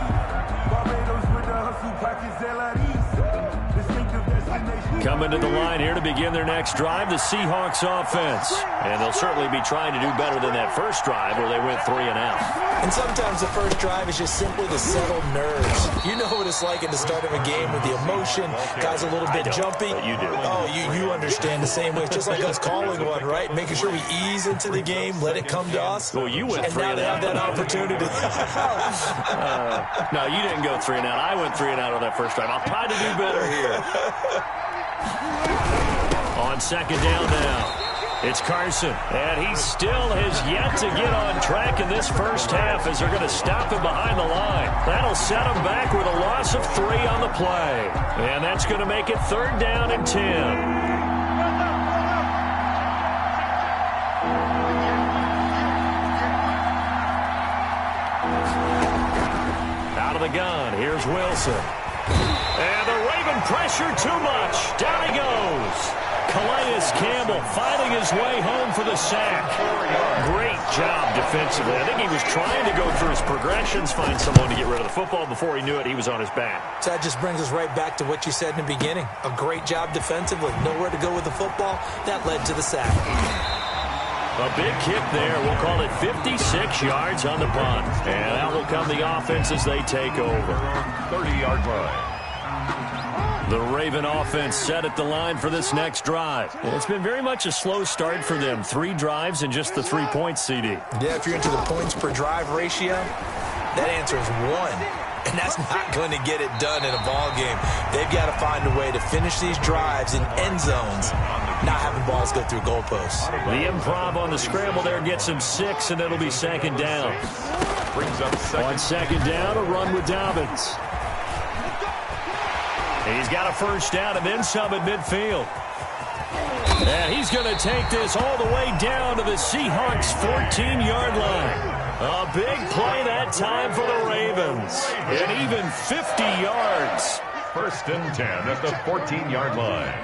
Barbados with the hustle, pockets LREs. Distinctive destination. Coming to the line here to begin their next drive, the Seahawks offense. And they'll certainly be trying to do better than that first drive where they went 3 and out. And sometimes the first drive is just simply to settle nerves. You know what it's like at the start of a game with the emotion. Guys a little bit jumpy. You do. Oh, you understand the same way. It's just like us calling one, right? Making sure we ease into the game, let it come to us. Well, you went and 3 now and they out. have that opportunity. No, you didn't go 3 and out. I went 3 and out on that first drive. I'll try to do better here. On 2nd down now. It's Carson, and he still has yet to get on track in this first half as they're going to stop him behind the line. That'll set him back with a loss of 3 on the play. And that's going to make it 3rd down and 10. Out of the gun, here's Wilson. And the Raven pressure too much. Down he goes. Calais Campbell finding his way home for the sack. Great job defensively. I think he was trying to go through his progressions, find someone to get rid of the football. Before he knew it, he was on his back. So that just brings us right back to what you said in the beginning. A great job defensively. Nowhere to go with the football. That led to the sack. A big kick there. We'll call it 56 yards on the punt. And out will come the offense as they take over. 30-yard line. The Raven offense set at the line for this next drive. It's been very much a slow start for them. 3 drives and just the 3 points, CD. Yeah, if you're into the points per drive ratio, that answer is 1. And that's not going to get it done in a ball game. They've got to find a way to finish these drives in end zones, not having balls go through goalposts. The improv on the scramble there gets him 6, and it'll be 2nd down. Brings up On 2nd down, a run with Dobbins. He's got a first down and then some at midfield. And he's going to take this all the way down to the Seahawks' 14-yard line. A big play that time for the Ravens. And even 50 yards. 1st and 10 at the 14-yard line.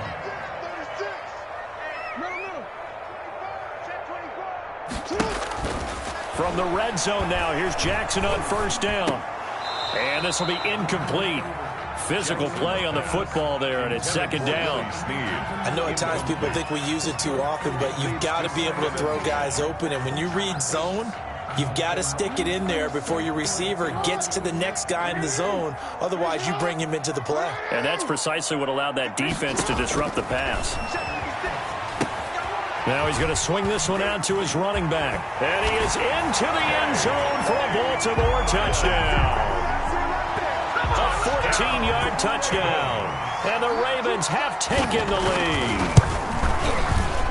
From the red zone now, here's Jackson on 1st down. And this will be incomplete. Physical play on the football there, and it's 2nd down. I know at times people think we use it too often, but you've got to be able to throw guys open. And when you read zone, you've got to stick it in there before your receiver gets to the next guy in the zone. Otherwise, you bring him into the play. And that's precisely what allowed that defense to disrupt the pass. Now he's going to swing this one out to his running back. And he is into the end zone for a Baltimore touchdown. A 14-yard touchdown. And the Ravens have taken the lead.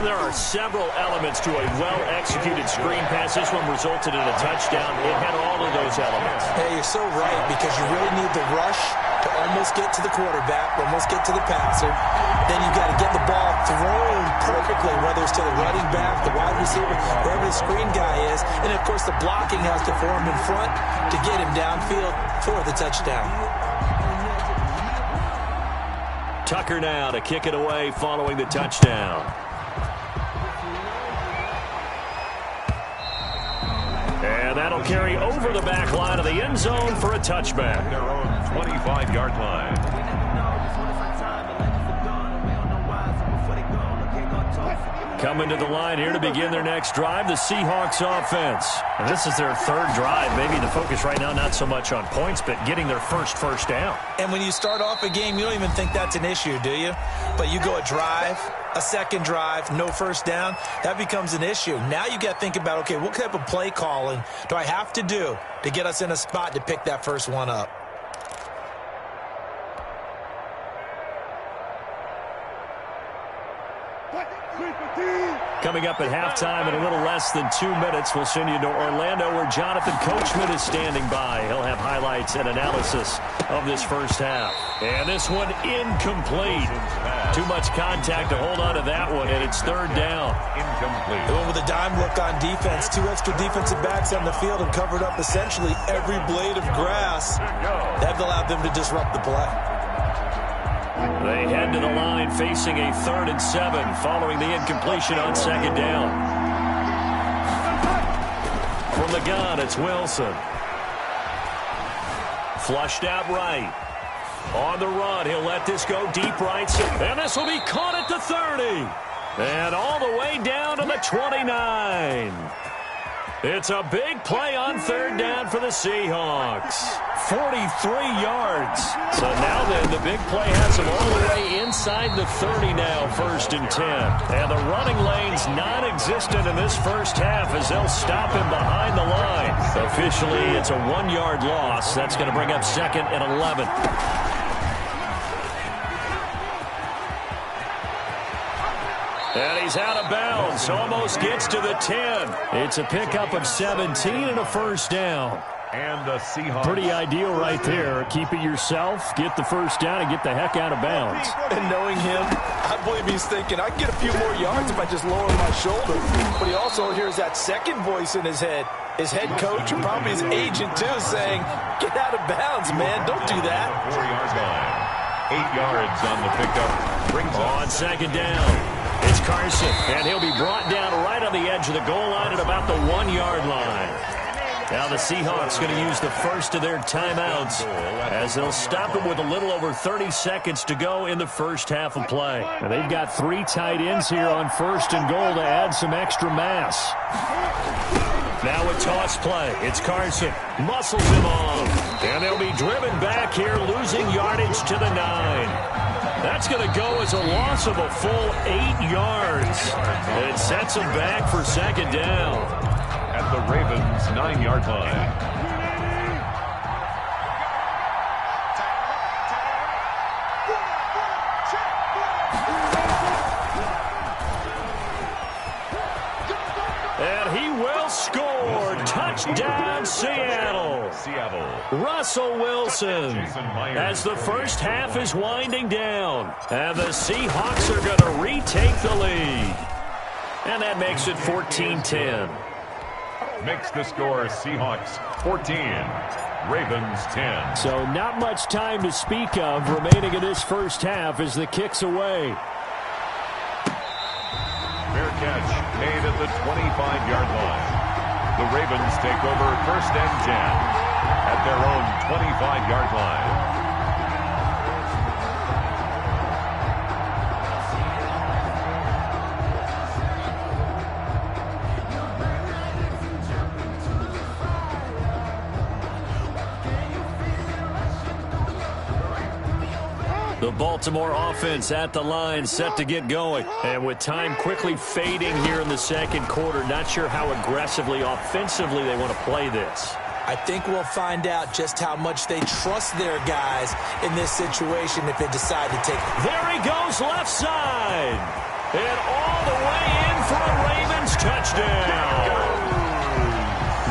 There are several elements to a well-executed screen pass. This one resulted in a touchdown. It had all of those elements. Hey, you're so right, because you really need the rush to almost get to the quarterback, almost get to the passer. Then you've got to get the ball thrown perfectly, whether it's to the running back, the wide receiver, wherever the screen guy is. And, of course, the blocking has to form in front to get him downfield for the touchdown. Tucker now to kick it away following the touchdown. And that'll carry over the back line of the end zone for a touchback. Their own 25-yard line. Coming to the line here to begin their next drive, the Seahawks offense. And this is their third drive. Maybe the focus right now not so much on points, but getting their first down. And when you start off a game, you don't even think that's an issue, do you? But you go a drive, a second drive, no first down, that becomes an issue. Now you got to think about, okay, what type of play calling do I have to do to get us in a spot to pick that first one up? Coming up at halftime in a little less than 2 minutes, we'll send you to Orlando where Jonathan Coachman is standing by. He'll have highlights and analysis of this first half. And this one incomplete. Too much contact to hold on to that one, and it's third down. Incomplete. Going with a dime look on defense, 2 extra defensive backs on the field and covered up essentially every blade of grass. That allowed them to disrupt the play. They head to the line facing a 3rd and 7 following the incompletion on second down. From the gun, it's Wilson. Flushed out right. On the run, he'll let this go deep right. And this will be caught at the 30. And all the way down to the 29. It's a big play on third down for the Seahawks. 43 yards. So now then, the big play has them all the way inside the 30 now, 1st and 10. And the running lane's non-existent in this first half as they'll stop him behind the line. Officially, it's a 1-yard loss. That's going to bring up 2nd and 11. And he's out of bounds. Almost gets to the 10. It's a pickup of 17 and a first down. And the Seahawks. Pretty ideal right there. Keep it yourself, get the first down, and get the heck out of bounds. And knowing him, I believe he's thinking, I can get a few more yards if I just lower my shoulder. But he also hears that second voice in his head. His head coach, and probably his agent too, saying, get out of bounds, man. Don't do that. 4-yard line. 8 yards on the pickup. Brings on second down. It's Carson, and he'll be brought down right on the edge of the goal line at about the 1-yard line. Now the Seahawks going to use the first of their timeouts as they'll stop it with a little over 30 seconds to go in the first half of play. And they've got 3 tight ends here on 1st and goal to add some extra mass. Now a toss play. It's Carson. Muscles him off. And they'll be driven back here, losing yardage to the 9. That's going to go as a loss of a full 8 yards. It sets them back for second down. At the Ravens' 9-yard line. And he will score. Touchdown, Seattle. Russell Wilson as the first half is winding down. And the Seahawks are going to retake the lead. And that makes it 14-10. Makes the score Seahawks 14, Ravens 10. So not much time to speak of remaining in this first half as the kick's away. Fair catch made at the 25-yard line. The Ravens take over 1st and 10 at their own 25-yard line. The Baltimore offense at the line, set to get going. And with time quickly fading here in the second quarter, not sure how aggressively, offensively they want to play this. I think we'll find out just how much they trust their guys in this situation if they decide to take it. There he goes, left side. And all the way in for a Ravens touchdown.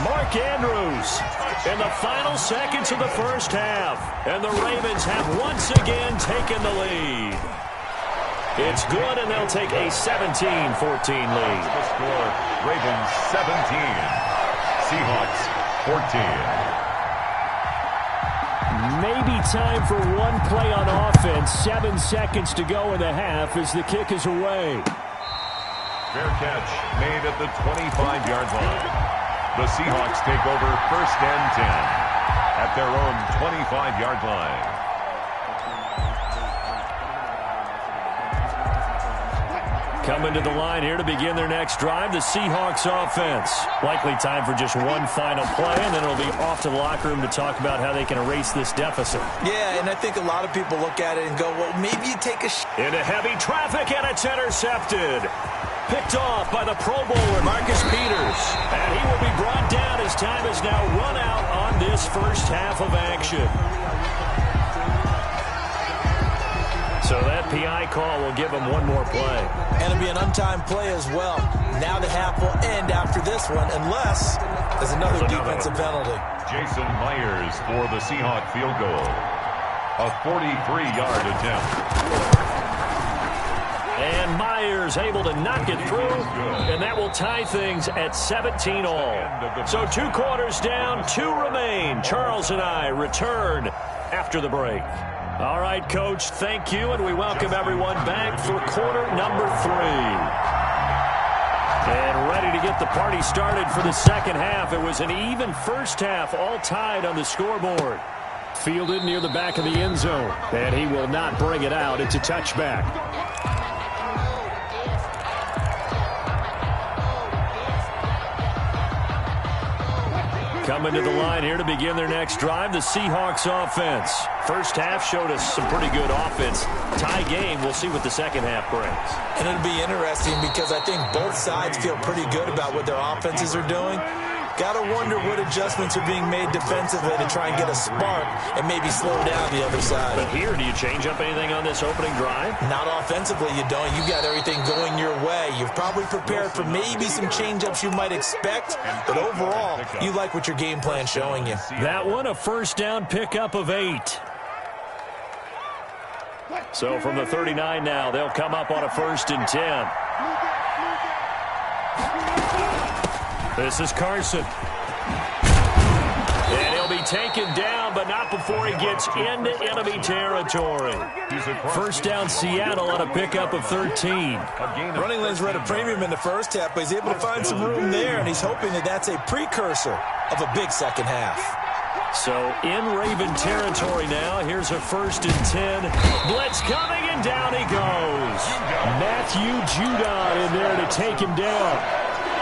Mark Andrews in the final seconds of the first half. And the Ravens have once again taken the lead. It's good, and they'll take a 17-14 lead. The score, Ravens 17, Seahawks 14. Maybe time for one play on offense. 7 seconds to go in the half as the kick is away. Fair catch made at the 25-yard line. The Seahawks take over first and 10 at their own 25-yard line. Coming to the line here to begin their next drive, the Seahawks offense. Likely time for just one final play, and then it'll be off to the locker room to talk about how they can erase this deficit. Yeah, and I think a lot of people look at it and go, well, maybe you take a Into heavy traffic, and it's intercepted. Picked off by the Pro Bowler, Marcus Peters. And he will be brought down as time is now run out on this first half of action. So that PI call will give him one more play. And it'll be an untimed play as well. Now the half will end after this one, unless there's another defensive penalty. Jason Myers for the Seahawks field goal. A 43-yard attempt. And Myers able to knock it through, and that will tie things at 17 all. So 2 quarters down, 2 remain. Charles and I return after the break. All right, Coach, thank you, and we welcome everyone back for quarter number 3. And ready to get the party started for the second half. It was an even first half, all tied on the scoreboard. Fielded near the back of the end zone, and he will not bring it out. It's a touchback. Coming to the line here to begin their next drive, the Seahawks offense. First half showed us some pretty good offense. Tie game, we'll see what the second half brings. And it'll be interesting because I think both sides feel pretty good about what their offenses are doing. Got to wonder what adjustments are being made defensively to try and get a spark and maybe slow down the other side. But here, do you change up anything on this opening drive? Not offensively, you don't. You've got everything going your way. You've probably prepared for maybe some change-ups you might expect, but overall, you like what your game plan's showing you. That one, a first down pickup of 8. So from the 39 now, they'll come up on a 1st and 10. This is Carson. And he'll be taken down, but not before he gets into enemy territory. First down Seattle on a pickup of 13. Running lanes were at a premium in the first half, but he's able to find some room there, and he's hoping that that's a precursor of a big second half. So in Raven territory now. Here's a 1st and 10. Blitz coming, and down he goes. Matthew Judon in there to take him down.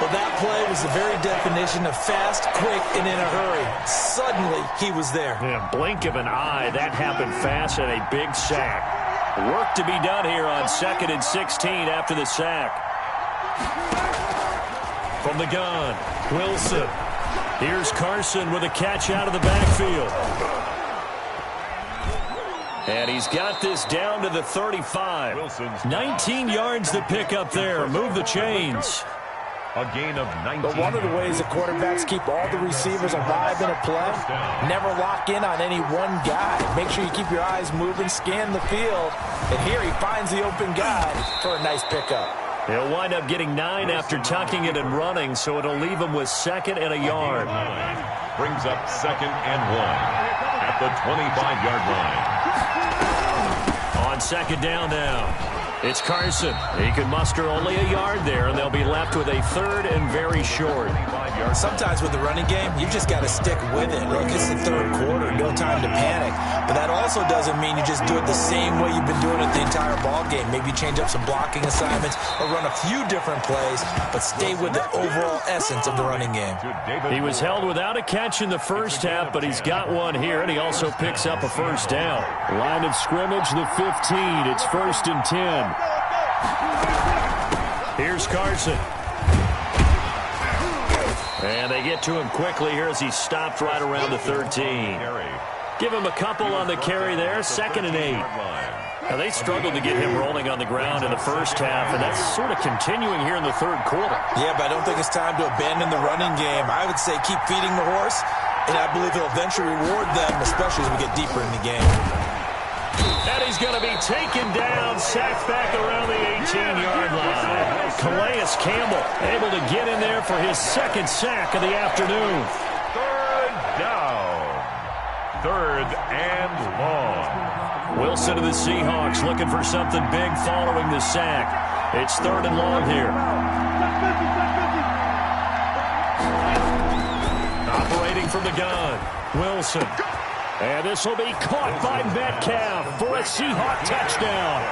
Well, that play was the very definition of fast, quick, and in a hurry. Suddenly, he was there. Yeah, blink of an eye, that happened fast, and a big sack. Work to be done here on 2nd and 16 after the sack. From the gun, Wilson. Here's Carson with a catch out of the backfield. And he's got this down to the 35. 19 yards to pick up there. Move the chains. A gain of 19. But one of the ways the quarterbacks keep all the receivers alive in a play, never lock in on any one guy. Make sure you keep your eyes moving, scan the field, and here he finds the open guy for a nice pickup. He'll wind up getting 9 after tucking it and running, so it'll leave him with 2nd and a yard. Brings up 2nd and 1 at the 25-yard line. On 2nd down now. It's Carson. He can muster only a yard there, and they'll be left with a 3rd and very short. Sometimes with the running game, you just got to stick with it. Look, it's the 3rd quarter, no time to panic. But that also doesn't mean you just do it the same way you've been doing it the entire ball game. Maybe change up some blocking assignments or run a few different plays, but stay with the overall essence of the running game. He was held without a catch in the first half, but he's got one here, and he also picks up a 1st down. Line of scrimmage, the 15. It's 1st and 10. Here's Carson. And they get to him quickly here as he stopped right around the 13. Give him a couple on the carry there, 2nd and 8. Now, they struggled to get him rolling on the ground in the first half, and that's sort of continuing here in the third quarter. Yeah, but I don't think it's time to abandon the running game. I would say keep feeding the horse, and I believe he'll eventually reward them, especially as we get deeper in the game. And he's going to be taken down, sacked back around the 18-yard line. Calais Campbell able to get in there for his 2nd sack of the afternoon. 3rd down. 3rd and long. Wilson of the Seahawks looking for something big following the sack. It's 3rd and long here. Operating from the gun, Wilson. And this will be caught by Metcalf for a Seahawk touchdown.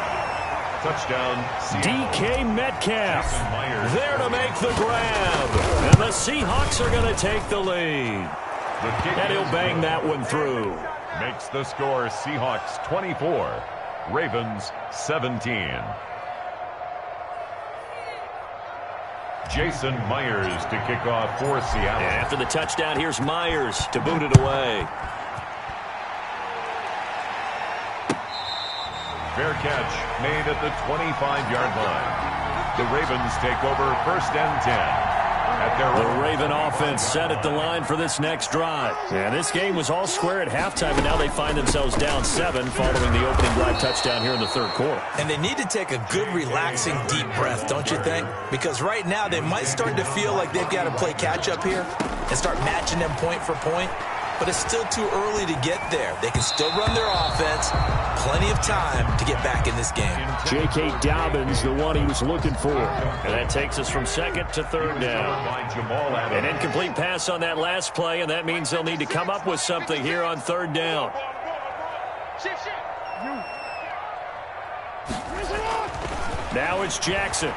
Touchdown, DK Metcalf there to make the grab. And the Seahawks are going to take the lead. And he'll bang that one through. Makes the score Seahawks 24, Ravens 17. Jason Myers to kick off for Seattle. And after the touchdown, here's Myers to boot it away. Fair catch made at the 25-yard line. The Ravens take over 1st and 10. The Raven offense set at the line for this next drive. And this game was all square at halftime, and now they find themselves down 7 following the opening drive touchdown here in the third quarter. And they need to take a good, relaxing, deep breath, don't you think? Because right now they might start to feel like they've got to play catch-up here and start matching them point for point. But it's still too early to get there. They can still run their offense. Plenty of time to get back in this game. J.K. Dobbins, the one he was looking for. And that takes us from 2nd to 3rd down. An incomplete pass on that last play, and that means they'll need to come up with something here on 3rd down. Now it's Jackson.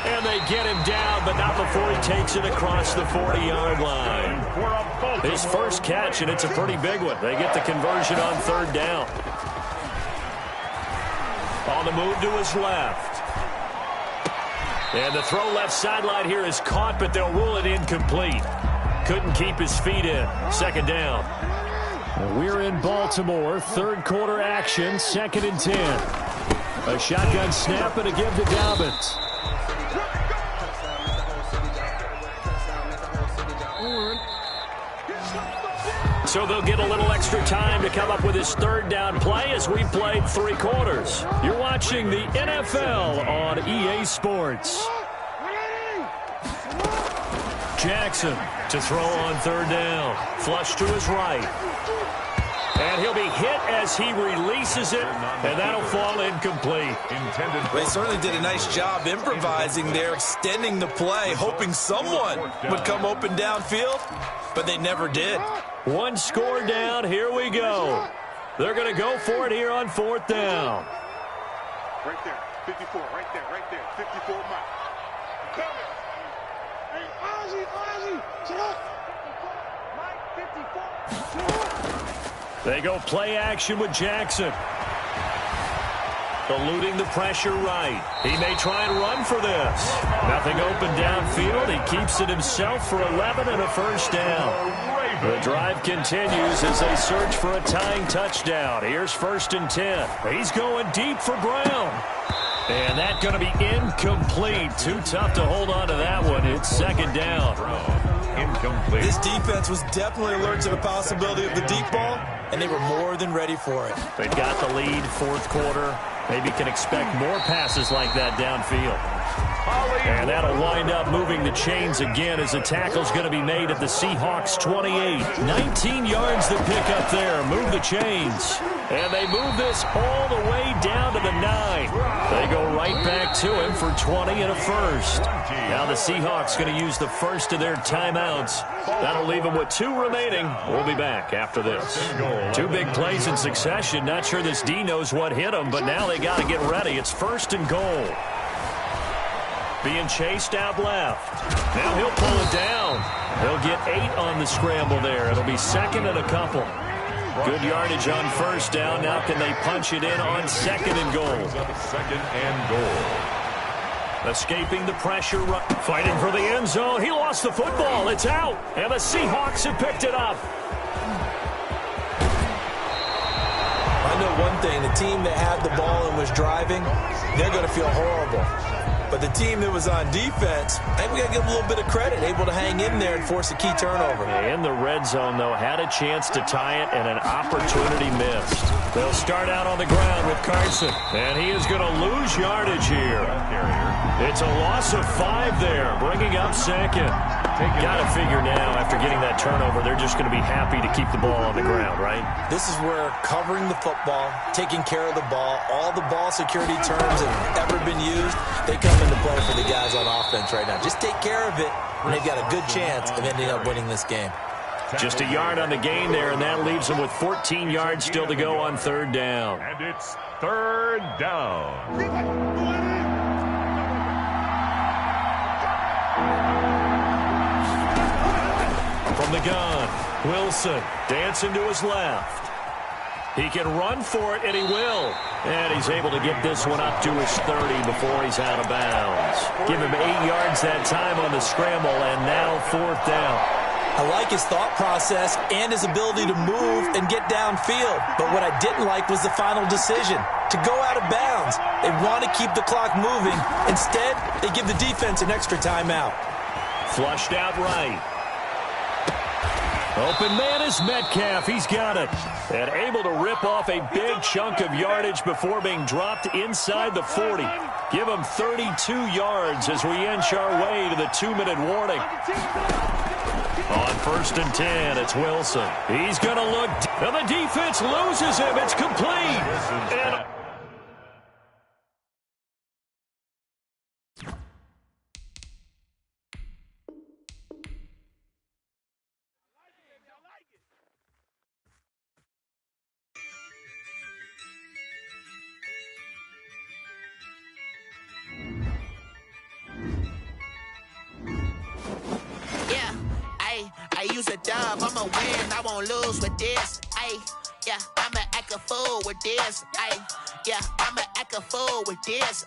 And they get him down, but not before he takes it across the 40-yard line. His first catch, and it's a pretty big one. They get the conversion on 3rd down. On the move to his left. And the throw left sideline here is caught, but they'll rule it incomplete. Couldn't keep his feet in. 2nd down. We're in Baltimore. 3rd quarter action. 2nd and 10. A shotgun snap and a give to Dobbins. So they'll get a little extra time to come up with his 3rd down play as we played 3 quarters. You're watching the NFL on EA Sports. Jackson to throw on 3rd down. Flush to his right. And he'll be hit as he releases it, and that'll fall incomplete. They certainly did a nice job improvising there, extending the play, hoping someone would come open downfield, but they never did. 1 score down. Here we go. They're going to go for it here on 4th down. Right there, 54, right there, 54 mile. Coming. Hey, Ozzy, sit up. Mike, 54. They go play action with Jackson. Eluding the pressure right. He may try and run for this. Nothing open downfield. He keeps it himself for 11 and a 1st down. The drive continues as they search for a tying touchdown. Here's 1st and 10. He's going deep for Brown. And that's going to be incomplete. Too tough to hold on to that one. It's 2nd down. Incomplete. This defense was definitely alert to the possibility of the deep ball, and they were more than ready for it. They've got the lead, 4th quarter. Maybe can expect more passes like that downfield. And that'll wind up moving the chains again as the tackle's going to be made at the Seahawks 28. 19 yards to pick up there. Move the chains. And they move this all the way down to the 9. They go right back to him for 20 and a 1st. Now the Seahawks going to use the first of their timeouts. That'll leave them with 2 remaining. We'll be back after this. 2 big plays in succession. Not sure this D knows what hit them, but now they got to get ready. It's 1st and goal. Being chased out left. Now he'll pull it down. He'll get 8 on the scramble there. It'll be 2nd and a couple. Good yardage on 1st down. Now can they punch it in on 2nd and goal? 2nd and goal. Escaping the pressure. Fighting for the end zone. He lost the football. It's out. And the Seahawks have picked it up. I know one thing. The team that had the ball and was driving, they're going to feel horrible. But the team that was on defense, I think we got to give them a little bit of credit, able to hang in there and force a key turnover. In the red zone, though, had a chance to tie it and an opportunity missed. They'll start out on the ground with Carson, and he is going to lose yardage here. It's a loss of 5 there, bringing up second. Got to figure now, after getting that turnover, they're just going to be happy to keep the ball on the ground, right? This is where covering the football, taking care of the ball, all the ball security terms that have ever been used, they come into play for the guys on offense right now. Just take care of it, and they've got a good chance of ending up winning this game. Just a yard on the gain there, and that leaves them with 14 yards still to go on third down. And it's third down. From the gun, Wilson dancing to his left. He can run for it, and he will. And he's able to get this one up to his 30 before he's out of bounds. Give him 8 yards that time on the scramble, and now fourth down. I like his thought process and his ability to move and get downfield. But what I didn't like was the final decision, to go out of bounds. They want to keep the clock moving. Instead, they give the defense an extra timeout. Flushed out right. Open man is Metcalf. He's got it. And able to rip off a big chunk of yardage before being dropped inside the 40. Give him 32 yards as we inch our way to the 2-minute warning. On first and 10, it's Wilson. He's going to look, and the defense loses him. It's complete. And I use a dub, I'ma win, I won't lose with this. Yeah, I'ma act a fool with this. Yeah, I'ma act a fool with this.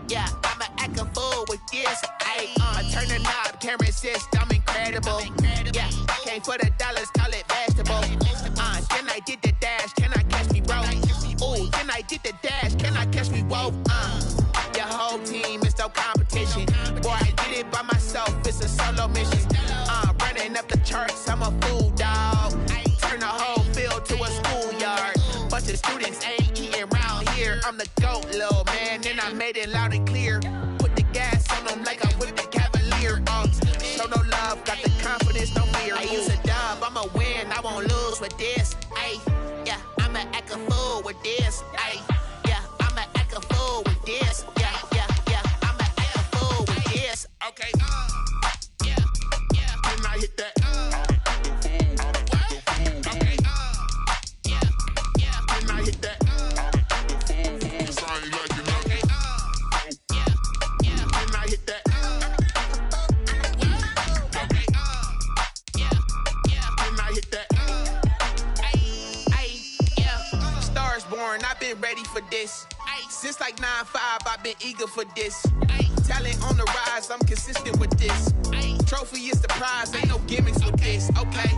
Yeah, I'ma act a fool with this. Turn the knob, camera assist, I'm incredible. Yeah, came for the dollars, call it vegetable. Then I did the dash, can I catch me, bro? Ooh, then I did the dash, can I catch me, whoa? Your whole team is no competition. Boy, I did it by myself, it's a solo mission. Running up the charts, I'm a fool, dog. Turn the whole field to a schoolyard. Bunch of students ain't eating around here. I'm the GOAT, little man, and I made it loud and clear. Put the gas on them like I'm with the Cavalier. Show no love, got the confidence, no fear. I use a dub, I'ma win, I won't lose with this. Yeah, I'ma act a fool with this. Yeah, I'ma act a fool with this. Yeah, I'ma act a fool with this. Okay, hit that. Okay. Then I hit that. Cause I ain't like it. Okay. Then I hit that. Okay. Then I hit that. Stars born, I've been ready for this. Since like 9-5, I've been eager for this. Talent on the rise, I'm consistent with this. Trophy is the prize, ain't no gimmicks with this. Okay,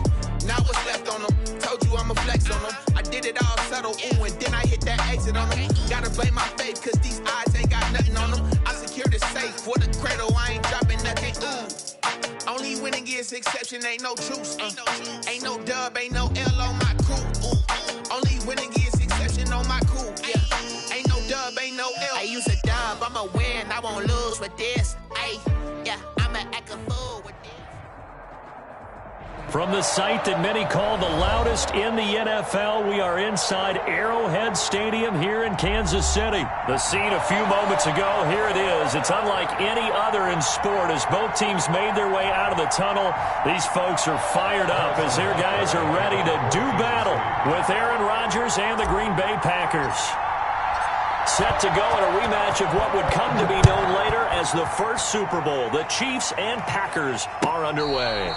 now what's left on them? Told you I'ma flex on them. I did it all subtle, ooh, and then I hit that exit on them. Gotta blame my faith, cause these odds ain't got nothing on them. I secure the safe for the cradle, I ain't dropping nothing, ooh. Only winning is exception, ain't no truce. Ain't no dub, ain't no L on my crew. Only winning is exception on my crew, yeah. Ain't no dub, ain't no L. I use a dub, I'ma win, I won't lose with this. Yeah, I'ma act a fool with this. From the site that many call the loudest in the NFL, we are inside Arrowhead Stadium here in Kansas City. The scene a few moments ago, here it is. It's unlike any other in sport as both teams made their way out of the tunnel. These folks are fired up as their guys are ready to do battle with Aaron Rodgers and the Green Bay Packers. Set to go in a rematch of what would come to be known later as the first Super Bowl. The Chiefs and Packers are underway.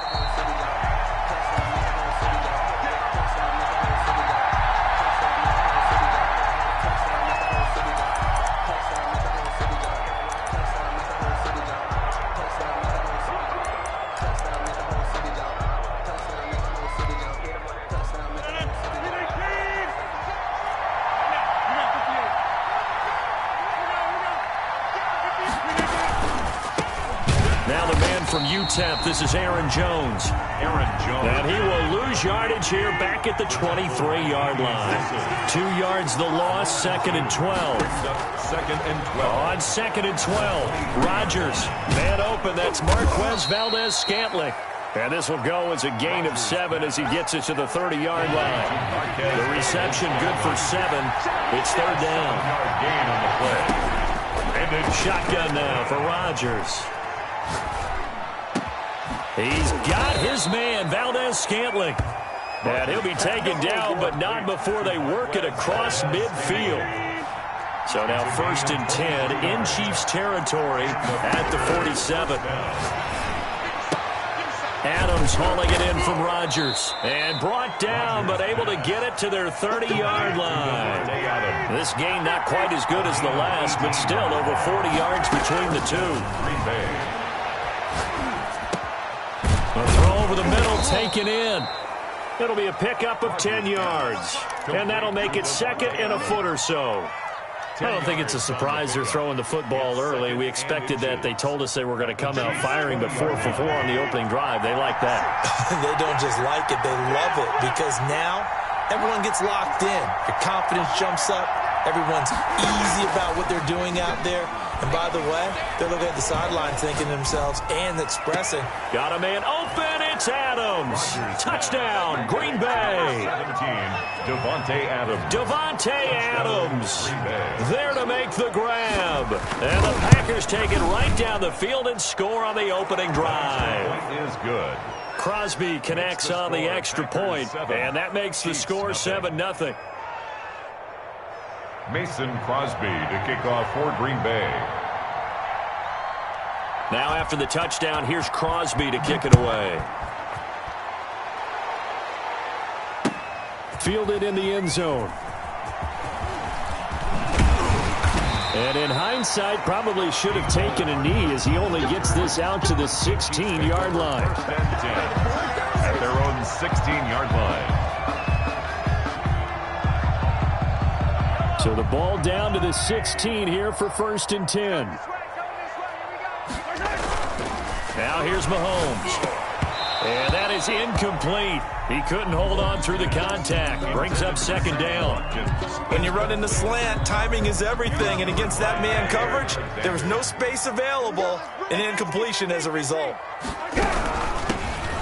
in from UTEP. This is Aaron Jones. And he will lose yardage here back at the 23-yard line. 2 yards the loss, 2nd and 12. On 2nd and 12, Rodgers, man open. That's Marquez Valdez-Scantling. And this will go as a gain of 7 as he gets it to the 30-yard line. The reception good for 7. It's 3rd down. Gain on the play. And shotgun now for Rodgers. He's got his man, Valdez-Scantling. And he'll be taken down, but not before they work it across midfield. So now 1st and 10 in Chiefs territory at the 47. Adams hauling it in from Rodgers. And brought down, but able to get it to their 30-yard line. This game not quite as good as the last, but still over 40 yards between the two. A throw over the middle, taken in. It'll be a pickup of 10 yards. And that'll make it 2nd and a foot or so. I don't think it's a surprise they're throwing the football early. We expected that. They told us they were going to come out firing, but 4 for 4 on the opening drive. They like that. They don't just like it, they love it, because now everyone gets locked in. Your confidence jumps up. Everyone's easy about what they're doing out there. And by the way, they're looking at the sideline thinking to themselves and expressing. Got a man open. It's Adams. Touchdown, Green Bay. 17, Devontae Adams. There to make the grab. And the Packers take it right down the field and score on the opening drive. Point is good. Crosby connects on the extra point, and that makes the score 7-0. Mason Crosby to kick off for Green Bay. Now after the touchdown, here's Crosby to kick it away. Fielded in the end zone. And in hindsight, probably should have taken a knee as he only gets this out to the 16-yard line. At their own 16-yard line. So the ball down to the 16 here for 1st and 10. Now here's Mahomes. And that is incomplete. He couldn't hold on through the contact. Brings up 2nd down. When you run in the slant, timing is everything. And against that man coverage, there was no space available. An incompletion as a result.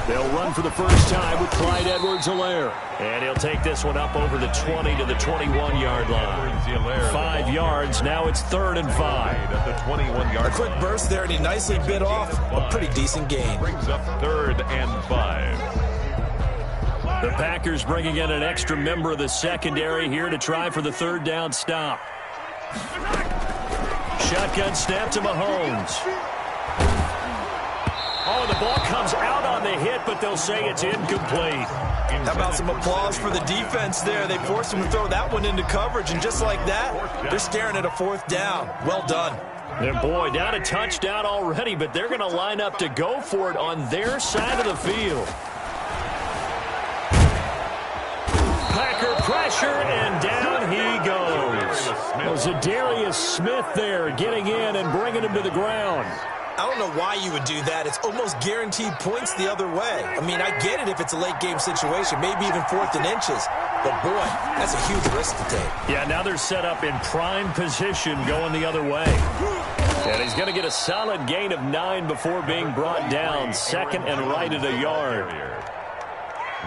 They'll run for the first time with Clyde Edwards-Helaire. And he'll take this one up over the 20 to the 21-yard line. 5 yards. Now it's 3rd and 5. At the 21-yard. A quick burst there, and he nicely bit off a pretty decent gain. Brings up 3rd and 5. The Packers bringing in an extra member of the secondary here to try for the 3rd down stop. Shotgun snap to Mahomes. Oh, the ball comes out on the hit, but they'll say it's incomplete. How about some applause for the defense there? They forced him to throw that one into coverage, and just like that, they're staring at a 4th down. Well done. And boy, down a touchdown already, but they're going to line up to go for it on their side of the field. Packer pressure, and down he goes. Well, Zadarius Smith there getting in and bringing him to the ground. I don't know why you would do that. It's almost guaranteed points the other way. I mean, I get it if it's a late-game situation, maybe even 4th and inches. But, boy, that's a huge risk to take. Yeah, now they're set up in prime position going the other way. And he's going to get a solid gain of 9 before being brought down. 2nd and right at a yard.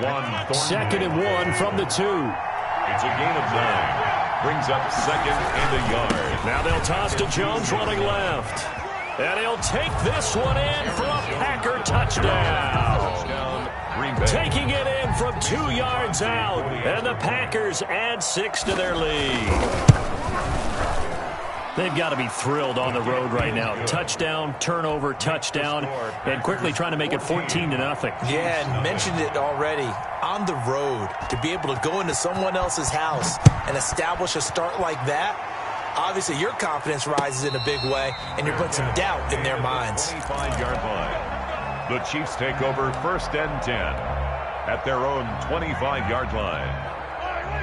2nd and 1 from the 2. It's a gain of 9. Brings up 2nd and a yard. Now they'll toss to Jones running left. And he'll take this one in for a Packer touchdown. Green Bay. Taking it in from 2 yards out. And the Packers add 6 to their lead. They've got to be thrilled on the road right now. Touchdown, turnover, touchdown, and quickly trying to make it 14-0. Yeah, and mentioned it already. On the road, to be able to go into someone else's house and establish a start like that, obviously your confidence rises in a big way, and you're putting some doubt in their minds. 25-yard line. The Chiefs take over 1st and 10 at their own 25-yard line.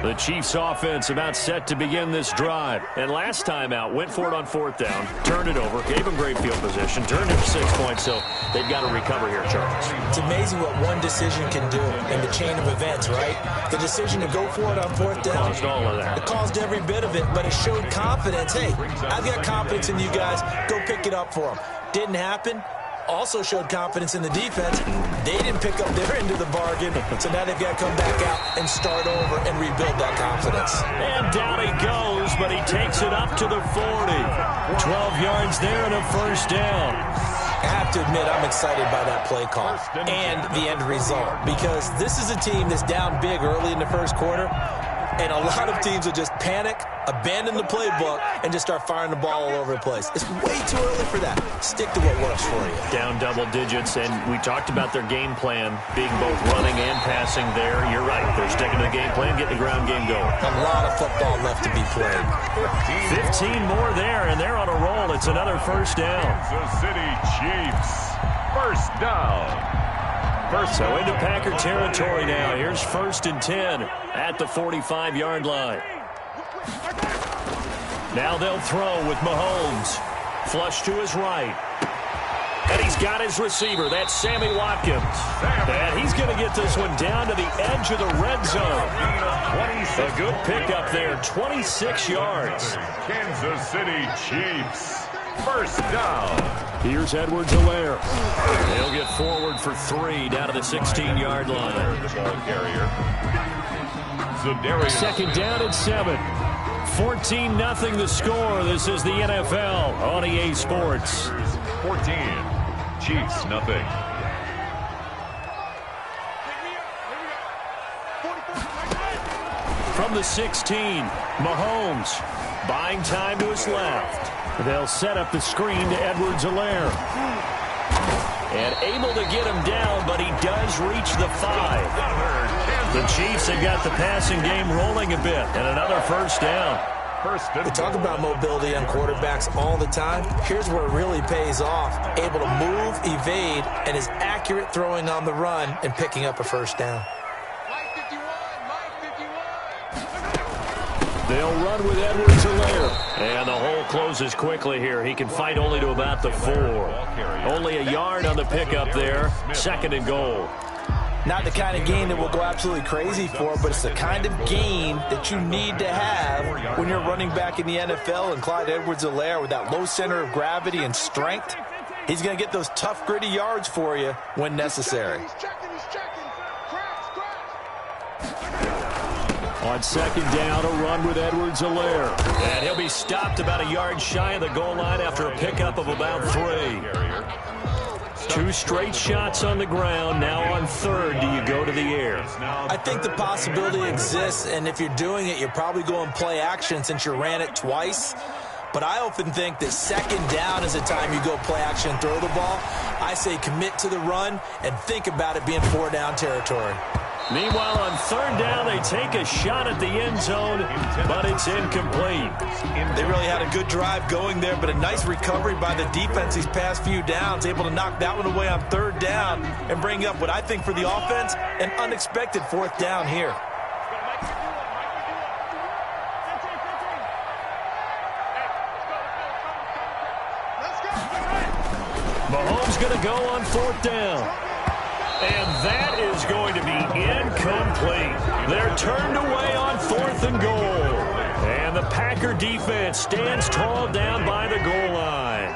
The Chiefs offense about set to begin this drive. And last time out, went for it on 4th down, turned it over, gave them great field position, turned it for 6 points, so they've got to recover here, Charles. It's amazing what one decision can do in the chain of events, right? The decision to go for it on 4th down. Caused all of that. It caused every bit of it, but it showed confidence. Hey, I've got confidence in you guys. Go pick it up for them. Didn't happen. Also showed confidence in the defense. They didn't pick up their end of the bargain, so now they've got to come back out and start over and rebuild that confidence. And down he goes, but he takes it up to the 40. 12 yards there and a 1st down. I have to admit, I'm excited by that play call and the end result, because this is a team that's down big early in the first quarter, and a lot of teams will just panic, abandon the playbook, and just start firing the ball all over the place. It's way too early for that. Stick to what works for you. Down double digits, and we talked about their game plan being both running and passing there. You're right. They're sticking to the game plan, getting the ground game going. A lot of football left to be played. 15 more there, and they're on a roll. It's another 1st down. Kansas City Chiefs, 1st down. So into Packer territory now. Here's 1st and 10 at the 45-yard line. Now they'll throw with Mahomes. Flush to his right. And he's got his receiver. That's Sammy Watkins. And he's going to get this one down to the edge of the red zone. A good pickup there, 26 yards. Kansas City Chiefs, 1st down. Here's Edwards-Helaire. They'll get forward for 3 down to the 16-yard line. The ball carrier. Za'Darius. 2nd down and 7. 14-0 the score. This is the NFL on EA Sports. 14. Chiefs, nothing. From the 16, Mahomes buying time to his left. They'll set up the screen to Edwards-Helaire. And able to get him down, but he does reach the 5. The Chiefs have got the passing game rolling a bit, and another 1st down. We talk about mobility on quarterbacks all the time. Here's where it really pays off. Able to move, evade, and is accurate throwing on the run and picking up a 1st down. They'll run with Edwards-Helaire. And the hole closes quickly here. He can fight only to about the 4. Only a yard on the pickup there. 2nd and goal. Not the kind of game that we'll go absolutely crazy for, but it's the kind of game that you need to have when you're running back in the NFL. And Clyde Edwards-Helaire, with that low center of gravity and strength, he's going to get those tough, gritty yards for you when necessary. On 2nd down, a run with Edwards-Helaire. And he'll be stopped about a yard shy of the goal line after a pickup of about 3. 2 straight shots on the ground. Now on 3rd, do you go to the air? I think the possibility exists, and if you're doing it, you're probably going play action since you ran it twice. But I often think that 2nd down is the time you go play action and throw the ball. I say commit to the run and think about it being 4-down territory. Meanwhile, on 3rd down, they take a shot at the end zone, but it's incomplete. They really had a good drive going there, but a nice recovery by the defense these past few downs, able to knock that one away on 3rd down and bring up what I think for the offense, an unexpected 4th down here. Mahomes going to go on 4th down. And that is going to be incomplete. They're turned away on 4th and goal. And the Packer defense stands tall down by the goal line.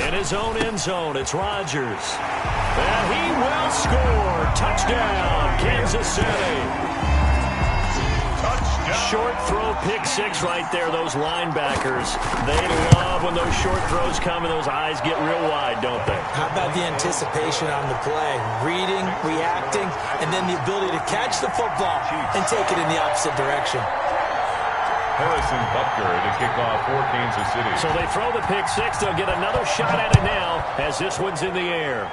In his own end zone, it's Rodgers. And he will score. Touchdown, Kansas City. Short throw, pick 6 right there. Those linebackers, they love when those short throws come and those eyes get real wide, don't they? How about the anticipation on the play? Reading, reacting, and then the ability to catch the football and take it in the opposite direction. Harrison Butker to kick off for Kansas City. So they throw the pick 6. They'll get another shot at it now as this one's in the air.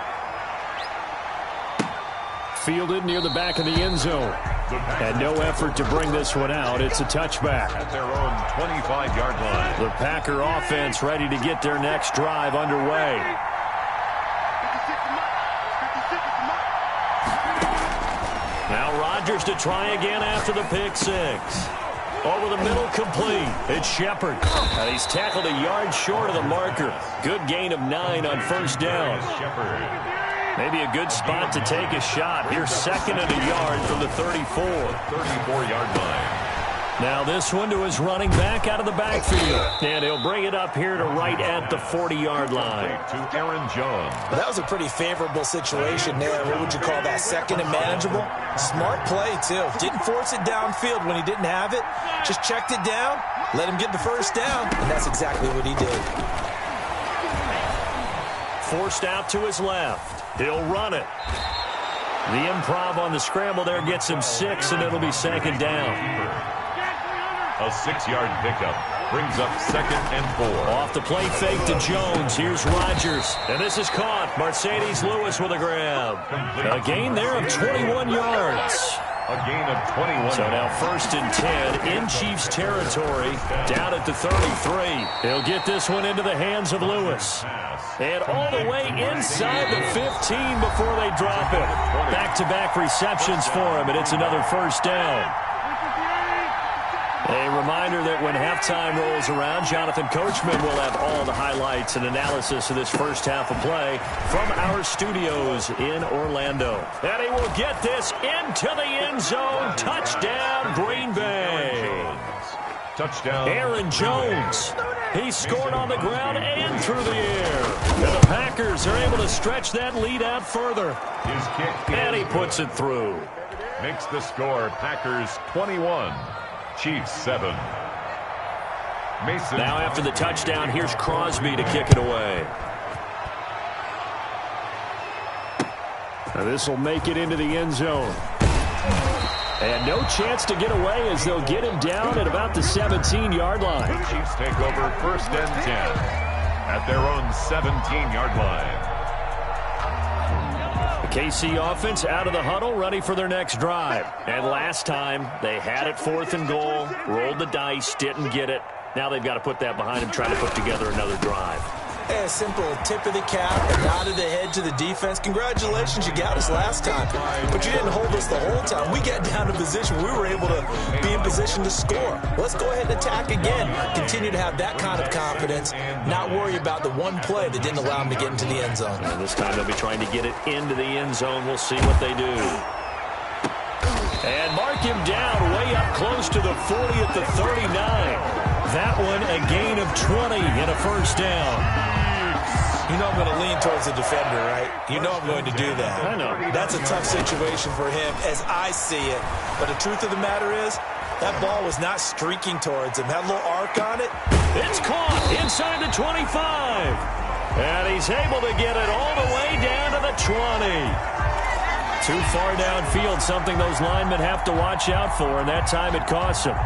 Fielded near the back of the end zone. And no effort to bring this one out. It's a touchback. At their own 25-yard line. The Packer offense ready to get their next drive underway. Rodgers to try again after the pick six. Over the middle, complete. It's Shepard. And he's tackled a yard short of the marker. Good gain of 9 on first down. Maybe a good spot to take a shot. Here's second and a yard from the 34. 34-yard line. Now this one to his running back out of the backfield. And he'll bring it up here to right at the 40-yard line. To Aaron Jones. Well, that was a pretty favorable situation there. What would you call that? Second and manageable? Smart play, too. Didn't force it downfield when he didn't have it. Just checked it down, let him get the first down, and that's exactly what he did. Forced out to his left. He'll run it. The improv on the scramble there gets him 6, and it'll be second down. A 6-yard pickup brings up second and 4. Off the play fake to Jones. Here's Rodgers. And this is caught. Mercedes Lewis with a grab. A gain there of 21 yards. A gain of 21. So now first and 10 in Chiefs territory. Down at the 33. He'll get this one into the hands of Lewis. And all the way inside the 15 before they drop it. Back-to-back receptions for him, and it's another first down. A reminder that when halftime rolls around, Jonathan Coachman will have all the highlights and analysis of this first half of play from our studios in Orlando. And he will get this into the end zone. Touchdown, Green Bay. Touchdown. Aaron Jones. He scored on the ground and through the air. And the Packers are able to stretch that lead out further. His kick. And he puts it through. Makes the score Packers 21. Chiefs 7. Mason. Now after the touchdown, here's Crosby to kick it away. Now this will make it into the end zone. And no chance to get away as they'll get him down at about the 17-yard line. The Chiefs take over first and 10 at their own 17-yard line. The KC offense out of the huddle, ready for their next drive. And last time, they had it 4th and goal, rolled the dice, didn't get it. Now they've got to put that behind them, try to put together another drive. A simple tip of the cap, a nod of the head to the defense. Congratulations, you got us last time. But you didn't hold us the whole time. We got down to position. We were able to be in position to score. Let's go ahead and attack again. Continue to have that kind of confidence. Not worry about the one play that didn't allow them to get into the end zone. And this time they'll be trying to get it into the end zone. We'll see what they do. And mark him down way up close to the 40 at the 39. That one a gain of 20 and a first down. You know I'm going to lean towards the defender, right? You know I'm going to do that. I know. That's a tough situation for him as I see it. But the truth of the matter is, that ball was not streaking towards him. Had a little arc on it. It's caught inside the 25. And he's able to get it all the way down to the 20. Too far downfield, something those linemen have to watch out for, and that time it costs him.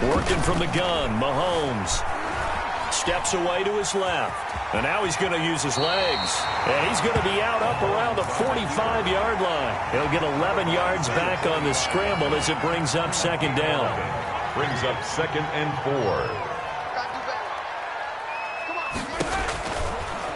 Working from the gun, Mahomes steps away to his left. And now he's going to use his legs. And he's going to be out up around the 45-yard line. He'll get 11 yards back on the scramble as it brings up second down. Brings up second and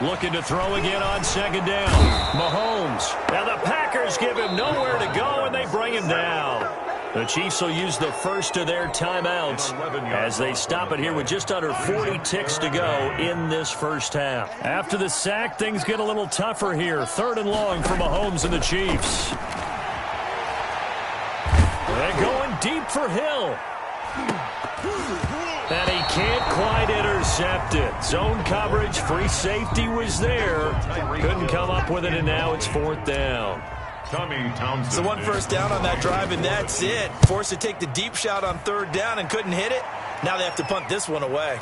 4. Looking to throw again on second down. Mahomes. Now the Packers give him nowhere to go, and they bring him down. The Chiefs will use the first of their timeouts as they stop it here with just under 40 ticks to go in this first half. After the sack, things get a little tougher here. 3rd and long for Mahomes and the Chiefs. They're going deep for Hill. And he can't quite intercept it. Zone coverage, free safety was there. Couldn't come up with it, and now it's 4th down. So one first down on that drive, and that's it. Forced to take the deep shot on 3rd down and couldn't hit it. Now they have to punt this one away.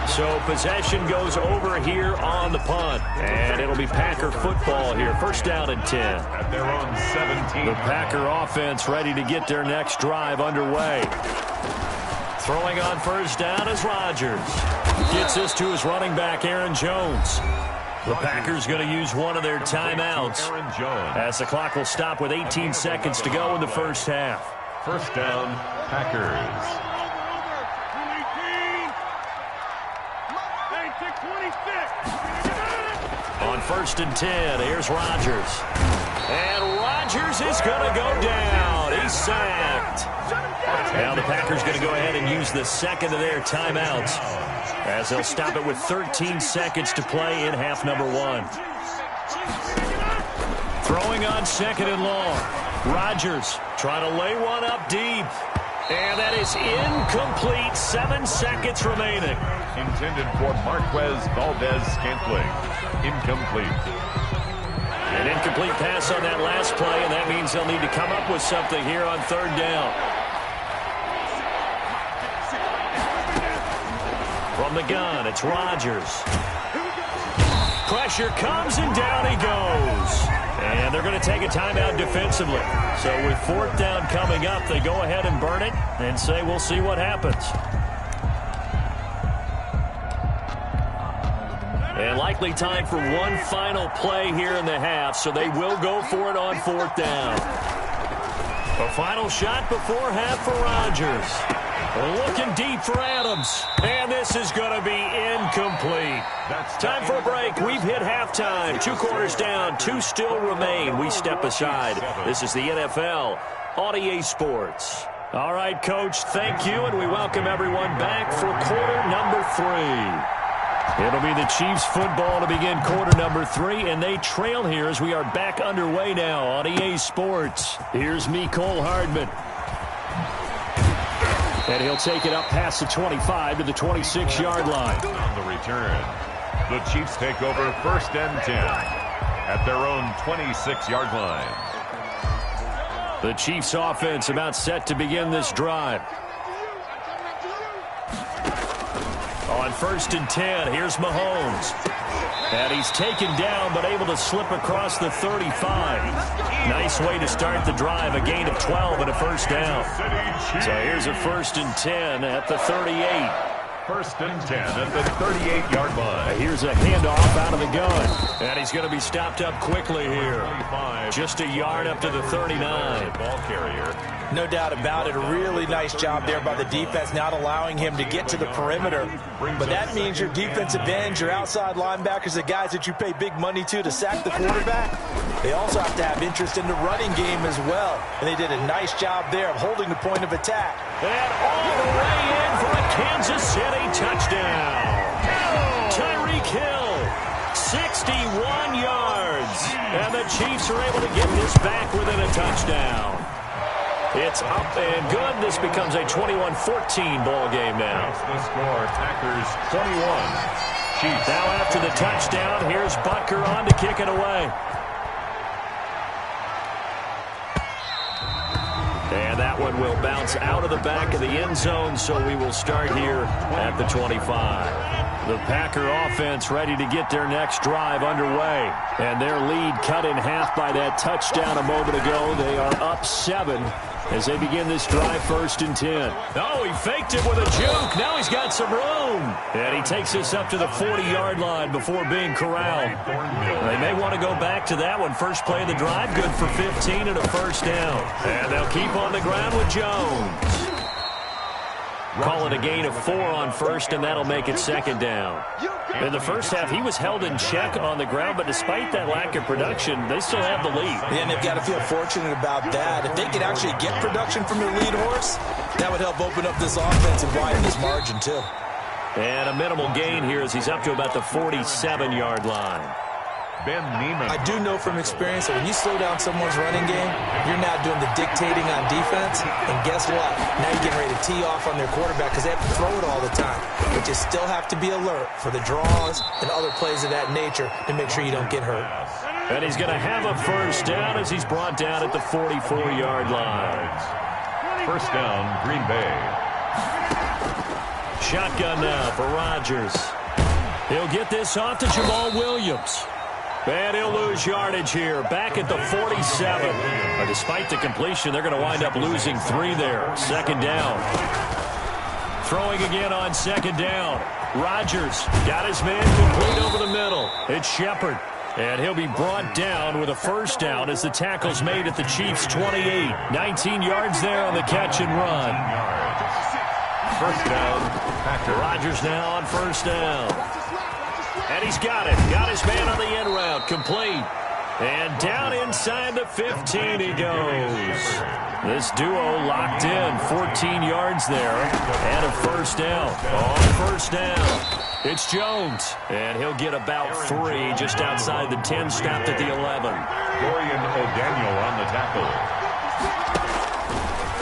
So possession goes over here on the punt. And it'll be Packer football here. First down and 10. At their own 17. The Packer offense ready to get their next drive underway. Throwing on first down is Rodgers. Gets this to his running back, Aaron Jones. The Packers going to use one of their timeouts as the clock will stop with 18 seconds to go in the first half. First down, Packers. On 1st and 10, here's Rodgers. And Rodgers is going to go down. He's sacked. Now the Packers going to go ahead and use the second of their timeouts as they'll stop it with 13 seconds to play in half number 1. Throwing on 2nd and long. Rodgers trying to lay one up deep. And that is incomplete. 7 seconds remaining. Intended for Marquez Valdez-Scantling. Incomplete. An incomplete pass on that last play, and that means they'll need to come up with something here on 3rd down. From the gun, it's Rodgers. Pressure comes, and down he goes. And they're going to take a timeout defensively. So with 4th down coming up, they go ahead and burn it and say we'll see what happens. And likely time for one final play here in the half, so they will go for it on 4th down. A final shot before half for Rodgers. Looking deep for Adams. And this is going to be incomplete. Time for a break. We've hit halftime. 2 quarters down. 2 still remain. We step aside. This is the NFL on EA Sports. All right, Coach, thank you, and we welcome everyone back for quarter number 3. It'll be the Chiefs football to begin quarter number 3, and they trail here as we are back underway now on EA Sports. Here's Mecole Hardman. And he'll take it up past the 25 to the 26-yard line. On the return, the Chiefs take over 1st and 10 at their own 26-yard line. The Chiefs offense about set to begin this drive. On 1st and 10, here's Mahomes. And he's taken down, but able to slip across the 35. Nice way to start the drive, a gain of 12 and a 1st down. So here's a 1st and 10 at the 38. 1st and 10 at the 38-yard line. Here's a handoff out of the gun. And he's going to be stopped up quickly here. Just a yard up to the 39. Ball carrier. No doubt about it. A really nice job there by the defense, not allowing him to get to the perimeter. But that means your defensive ends, your outside linebackers, the guys that you pay big money to sack the quarterback, they also have to have interest in the running game as well. And they did a nice job there of holding the point of attack. And all the way in for a Kansas City touchdown. Tyreek Hill, 61 yards. And the Chiefs are able to get this back within a touchdown. It's up and good. This becomes a 21-14 ball game now. That's the score. Packers 21. Chiefs. Now after the touchdown, here's Butker on to kick it away. And that one will bounce out of the back of the end zone, so we will start here at the 25. The Packer offense ready to get their next drive underway. And their lead cut in half by that touchdown a moment ago. They are up 7 as they begin this drive 1st and 10. Oh, he faked it with a juke. Now he's got some room. And he takes this up to the 40-yard line before being corralled. They may want to go back to that one. First play of the drive, good for 15 and a 1st down. And they'll keep on the ground with Jones. Call it a gain of 4 on 1st, and that'll make it 2nd down. In the first half, he was held in check on the ground, but despite that lack of production, they still have the lead. And they've got to feel fortunate about that. If they could actually get production from their lead horse, that would help open up this offense and widen this margin, too. And a minimal gain here as he's up to about the 47-yard line. Ben Neiman. I do know from experience that when you slow down someone's running game, you're now doing the dictating on defense. And guess what? Now you're getting ready to tee off on their quarterback because they have to throw it all the time. But you still have to be alert for the draws and other plays of that nature to make sure you don't get hurt. And he's going to have a 1st down as he's brought down at the 44-yard line. 1st down, Green Bay. Shotgun now for Rodgers. He'll get this off to Jamal Williams. And he'll lose yardage here, back at the 47. Despite the completion, they're going to wind up losing 3 there. 2nd down. Throwing again on second down. Rodgers got his man complete over the middle. It's Shepard. And he'll be brought down with a first down as the tackle's made at the Chiefs' 28. 19 yards there on the catch and run. First down, Packers. Rodgers now on first down. And he's got it. Got his man on the end route. Complete. And down inside the 15 he goes. This duo locked in. 14 yards there. And a first down. On first down, it's Jones. And he'll get about 3 just outside the 10, stopped at the 11. Dorian O'Daniel on the tackle.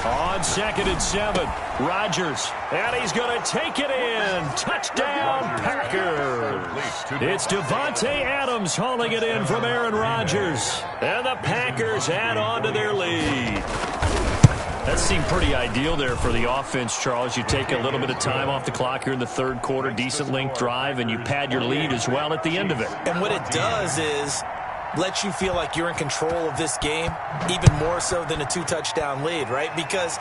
On second and 7, Rodgers. And he's going to take it in. Touchdown, Packers. It's Devontae Adams hauling it in from Aaron Rodgers. And the Packers add on to their lead. That seemed pretty ideal there for the offense, Charles. You take a little bit of time off the clock here in the third quarter, decent length drive, and you pad your lead as well at the end of it. And what it does is let you feel like you're in control of this game, even more so than a 2-touchdown lead, right? Because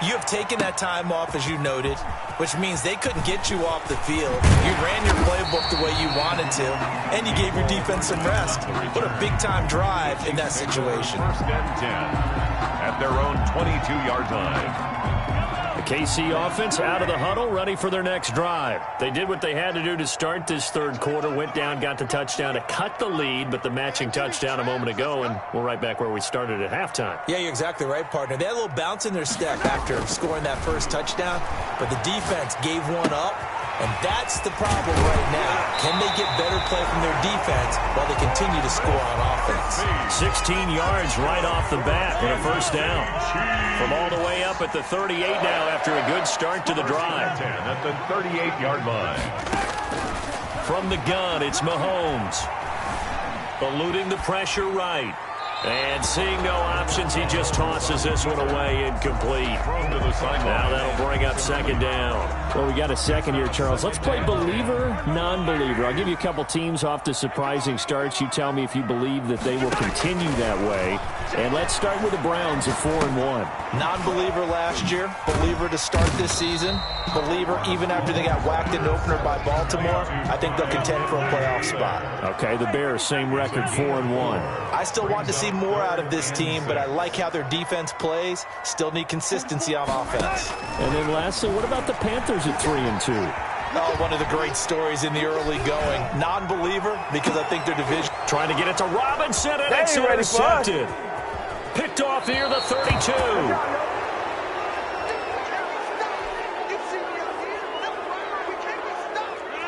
you have taken that time off, as you noted, which means they couldn't get you off the field. You ran your playbook the way you wanted to, and you gave your defense some rest. What a big-time drive in that situation. First and 10 at their own 22-yard line. The KC offense out of the huddle, ready for their next drive. They did what they had to do to start this third quarter, went down, got the touchdown to cut the lead, but the matching touchdown a moment ago, and we're right back where we started at halftime. Yeah, you're exactly right, partner. They had a little bounce in their step after scoring that first touchdown, but the defense gave one up, and that's the problem right now. Can they get better play from their defense while they continue to score on offense? 16 yards right off the bat with a first down. From all the way up at the 38 now after a good start to the drive. 10 at the 38-yard line. From the gun, it's Mahomes. Eluding the pressure right. And seeing no options, he just tosses this one away, incomplete. Now that'll bring up second down. Well, we got a second here, Charles. Let's play believer, non-believer. I'll give you a couple teams off to surprising starts. You tell me if you believe that they will continue that way. And let's start with the Browns at 4-1. Non-believer last year, believer to start this season, believer even after they got whacked in the opener by Baltimore. I think they'll contend for a playoff spot. Okay, the Bears, same record, 4-1. I still want to see more out of this team, but I like how their defense plays. Still need consistency on offense. And then lastly, what about the Panthers at 3-2? Oh, one of the great stories in the early going. Non-believer because I think their division. Trying to get it to Robinson, and it's intercepted. Picked off near the 32.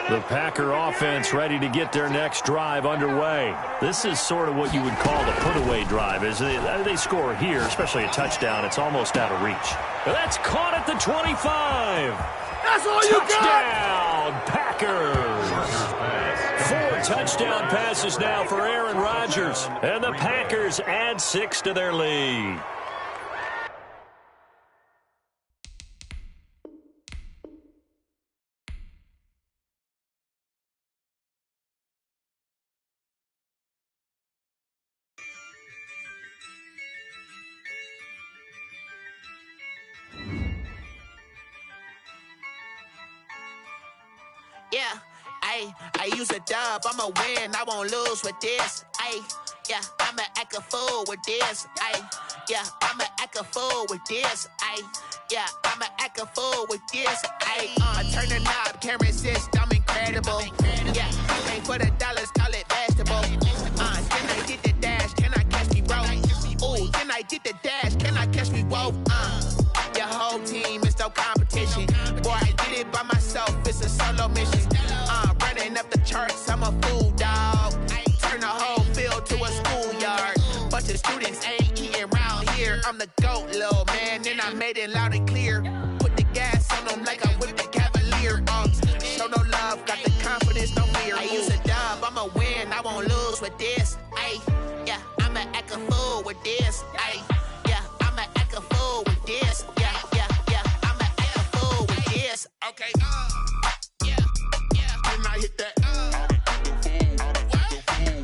The Packer offense ready to get their next drive underway. This is sort of what you would call the put-away drive. As they score here, especially a touchdown, it's almost out of reach. That's caught at the 25. That's all you got! Touchdown, Packers. 4 touchdown passes now for Aaron Rodgers. And the Packers add 6 to their lead. Yeah, I use a dub, I'ma win, I won't lose with this. Yeah, I'ma act a fool with this. Yeah, I'ma act a fool with this. Yeah, I'ma act a fool with this. Turn the knob, camera assist, I'm incredible. Yeah, pay for the dollars, call it vegetable. Then I did the dash, can I catch me roll? Ooh, then I did the dash, can I catch me roll? Your whole team is no competition. Boy, I did it by myself, it's a solo mission. Running up the charts, I'm a fool, dog. Turn the whole field to a schoolyard. Bunch of students ain't eating round here. I'm the GOAT, little man, and I made it loud and clear. Put the gas on them like I whipped the Cavalier. Show no love, got the confidence, no fear. I use a dub, I'ma win, I won't lose with this. Yeah, I'ma act a fool with this. Yeah, I'ma act a fool with this. Yeah, I'ma act a fool with this. Okay, yeah, can I hit that?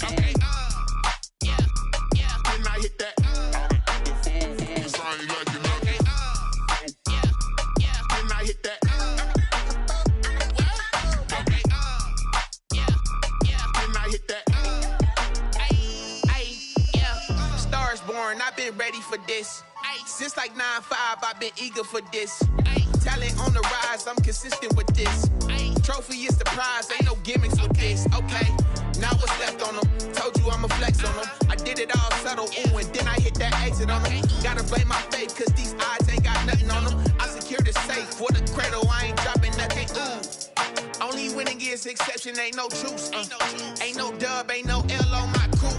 Okay, yeah, can I hit that? Cause I ain't like it. Okay, yeah, can I hit that? for this. Since like 9-5, I've been eager for this. Talent on the rise, I'm consistent with this. Trophy is the prize, ain't no gimmicks with this. Okay, now what's left on them? Told you I'ma flex on them. I did it all subtle, ooh, and then I hit that exit on them. Gotta blame my faith, cause these odds ain't got nothing on them. I secure the safe for the cradle, I ain't dropping nothing, ooh. Only winning is exception, ain't no truce. Ain't no dub, ain't no L on my crew.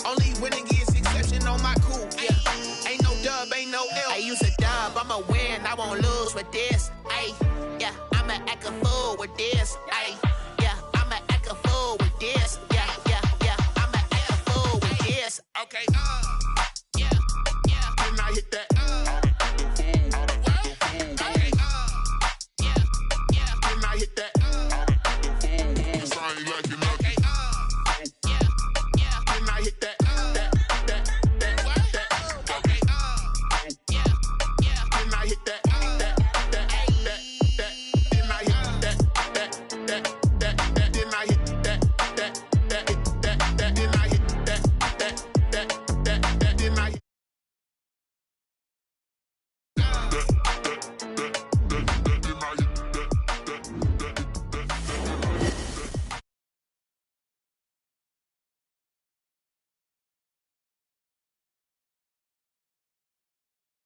Only winning is exception on my crew. Yeah, ain't no dub, ain't no L. I use a dub, I'ma win, I won't lose with this. Ay, yeah, I'ma act a fool with this. Ay.